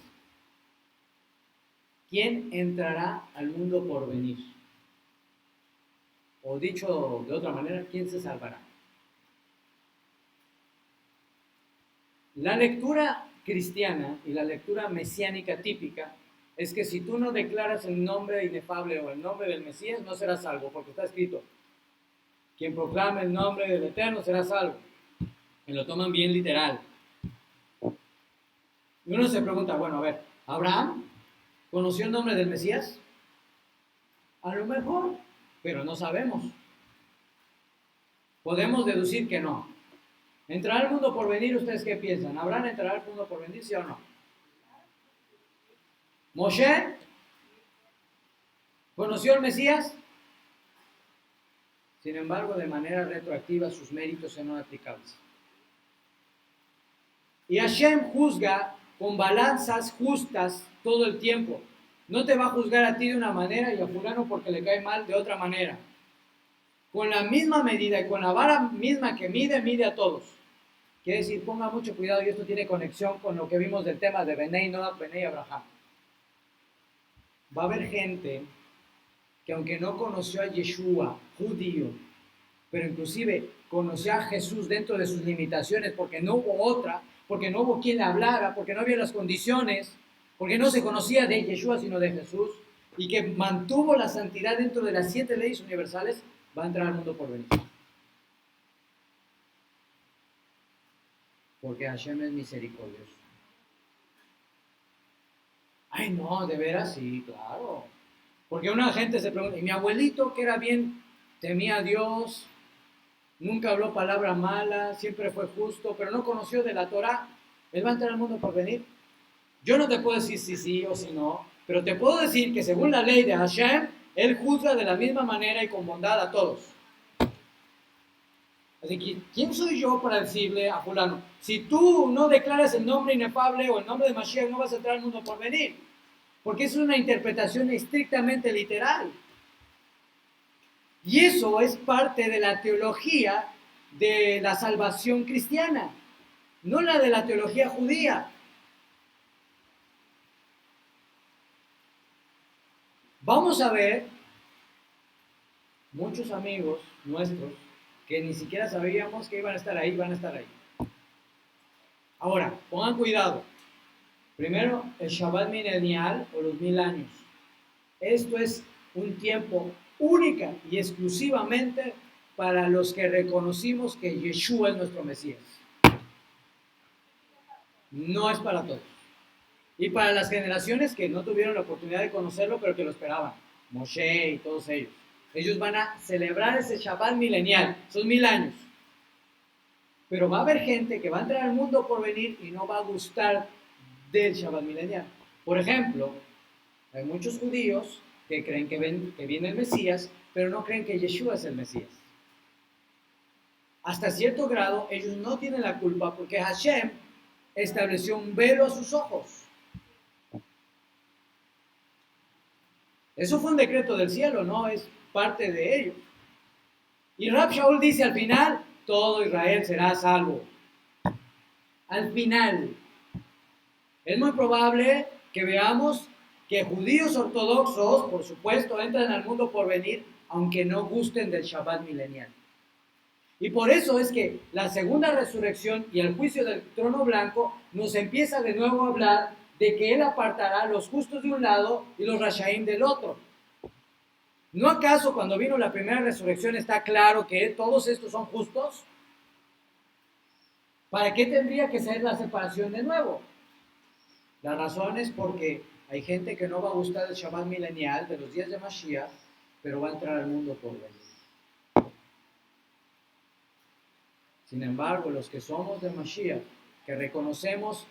¿Quién entrará al mundo por venir? O dicho de otra manera, ¿quién se salvará? La lectura cristiana y la lectura mesiánica típica es que si tú no declaras el nombre inefable o el nombre del Mesías, no serás salvo, porque está escrito, quien proclame el nombre del Eterno será salvo. Y lo toman bien literal. Y uno se pregunta, bueno, a ver, Abraham ¿Conoció el nombre del Mesías? A lo mejor, pero no sabemos. Podemos deducir que no. ¿Entrará al mundo por venir? ¿Ustedes qué piensan? ¿Abraham entrará al mundo por venir, sí o no? ¿Moshe conoció al Mesías? Sin embargo, de manera retroactiva, sus méritos son no aplicables. Y Hashem juzga con balanzas justas todo el tiempo. No te va a juzgar a ti de una manera y a fulano porque le cae mal de otra manera. Con la misma medida y con la vara misma que mide, mide a todos. Quiere decir, ponga mucho cuidado, y esto tiene conexión con lo que vimos del tema de Benei Noach, Benei Abraham. Va a haber gente que aunque no conoció a Yeshua, judío, pero inclusive conoció a Jesús dentro de sus limitaciones, porque no hubo otra, porque no hubo quien le hablara, porque no había las condiciones, porque no se conocía de Yeshua sino de Jesús, y que mantuvo la santidad dentro de las 7 leyes universales, va a entrar al mundo por venir. Porque Hashem es misericordioso. Ay, no, de veras, sí, claro. Porque una gente se pregunta, y mi abuelito que era bien, temía a Dios, nunca habló palabra mala, siempre fue justo, pero no conoció de la Torah, él va a entrar al mundo por venir. Yo no te puedo decir si sí o si no, pero te puedo decir que según la ley de Hashem, él juzga de la misma manera y con bondad a todos. Así que, ¿quién soy yo para decirle a fulano, si tú no declaras el nombre inefable o el nombre de Mashiach, no vas a entrar al mundo por venir? Porque es una interpretación estrictamente literal. Y eso es parte de la teología de la salvación cristiana, no la de la teología judía. Vamos a ver muchos amigos nuestros que ni siquiera sabíamos que iban a estar ahí, van a estar ahí. Ahora, pongan cuidado. Primero, el Shabbat milenial o los 1000 años. Esto es un tiempo única y exclusivamente para los que reconocimos que Yeshua es nuestro Mesías. No es para todos. Y para las generaciones que no tuvieron la oportunidad de conocerlo, pero que lo esperaban. Moshe y todos ellos. Ellos van a celebrar ese Shabbat milenial, esos 1000 años. Pero va a haber gente que va a entrar al mundo por venir y no va a gustar del Shabbat milenial. Por ejemplo, hay muchos judíos que creen que viene el Mesías, pero no creen que Yeshua es el Mesías. Hasta cierto grado, ellos no tienen la culpa porque Hashem estableció un velo a sus ojos. Eso fue un decreto del cielo, no es parte de ellos. Y Rab Shaul dice al final, todo Israel será salvo. Al final. Es muy probable que veamos que judíos ortodoxos, por supuesto, entran al mundo por venir, aunque no gusten del Shabbat milenial. Y por eso es que la segunda resurrección y el juicio del trono blanco nos empieza de nuevo a hablar de que Él apartará a los justos de un lado y los rashaim del otro. ¿No acaso cuando vino la primera resurrección está claro que todos estos son justos? ¿Para qué tendría que ser la separación de nuevo? La razón es porque hay gente que no va a gustar del Shabbat milenial, de los días de Mashiach, pero va a entrar al mundo por venir. Sin embargo, los que somos de Mashiach, que reconocemos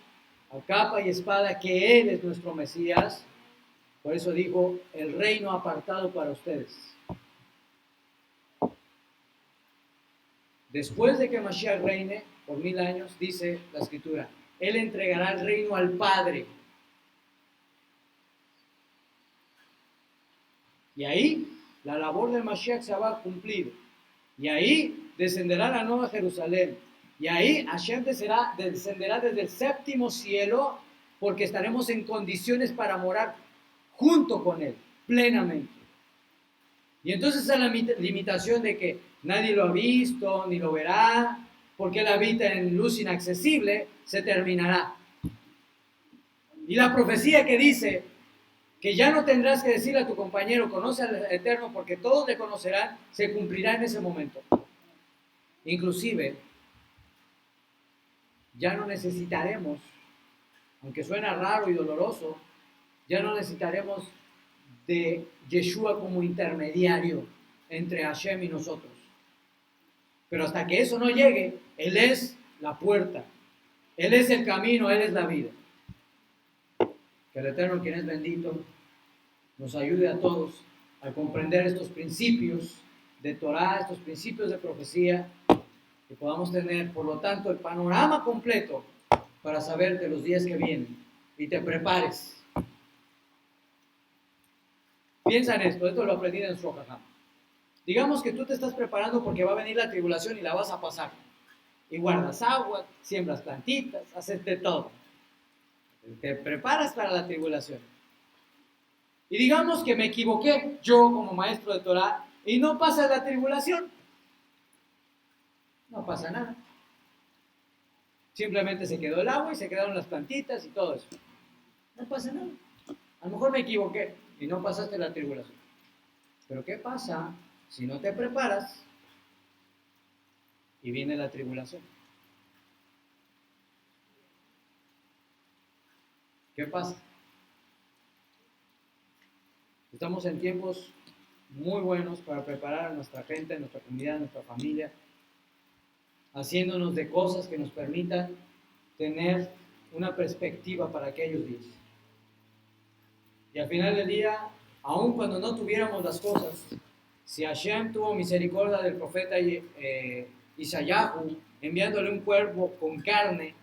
a capa y espada que Él es nuestro Mesías, por eso dijo, el reino apartado para ustedes. Después de que Mashiach reine por 1000 años, dice la Escritura, Él entregará el reino al Padre. Y ahí la labor del Mashiach se va a cumplir. Y ahí descenderá la nueva Jerusalén. Y ahí Hashem descenderá desde el séptimo cielo porque estaremos en condiciones para morar junto con Él, plenamente. Y entonces esa es la limitación de que nadie lo ha visto, ni lo verá, porque Él habita en luz inaccesible, se terminará. Y la profecía que dice que ya no tendrás que decirle a tu compañero, conoce al Eterno, porque todos le conocerán, se cumplirá en ese momento. Inclusive, ya no necesitaremos, aunque suena raro y doloroso, Ya no necesitaremos de Yeshua como intermediario entre Hashem y nosotros. Pero hasta que eso no llegue, Él es la puerta, Él es el camino, Él es la vida. Que el Eterno, quien es bendito, nos ayude a todos a comprender estos principios de Torah, estos principios de profecía, que podamos tener, por lo tanto, el panorama completo para saber de los días que vienen y te prepares. Piensa en esto lo aprendí en Shulchan Aruch. Digamos que tú te estás preparando porque va a venir la tribulación y la vas a pasar. Y guardas agua, siembras plantitas, haces de todo. Te preparas para la tribulación. Y digamos que me equivoqué, yo como maestro de Torah, y no pasa la tribulación. No pasa nada. Simplemente se quedó el agua y se quedaron las plantitas y todo eso. No pasa nada. A lo mejor me equivoqué y no pasaste la tribulación. Pero ¿qué pasa si no te preparas y viene la tribulación? ¿Qué pasa? Estamos en tiempos muy buenos para preparar a nuestra gente, a nuestra comunidad, a nuestra familia, haciéndonos de cosas que nos permitan tener una perspectiva para aquellos días. Y al final del día, aun cuando no tuviéramos las cosas, si Hashem tuvo misericordia del profeta Isayahu, enviándole un cuervo con carne,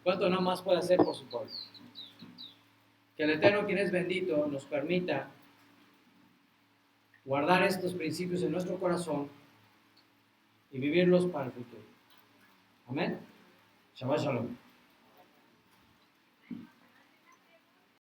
¿cuánto no más puede hacer por su pueblo? Que el Eterno, quien es bendito, nos permita guardar estos principios en nuestro corazón y vivirlos para el futuro. Amén. Shabbat Shalom.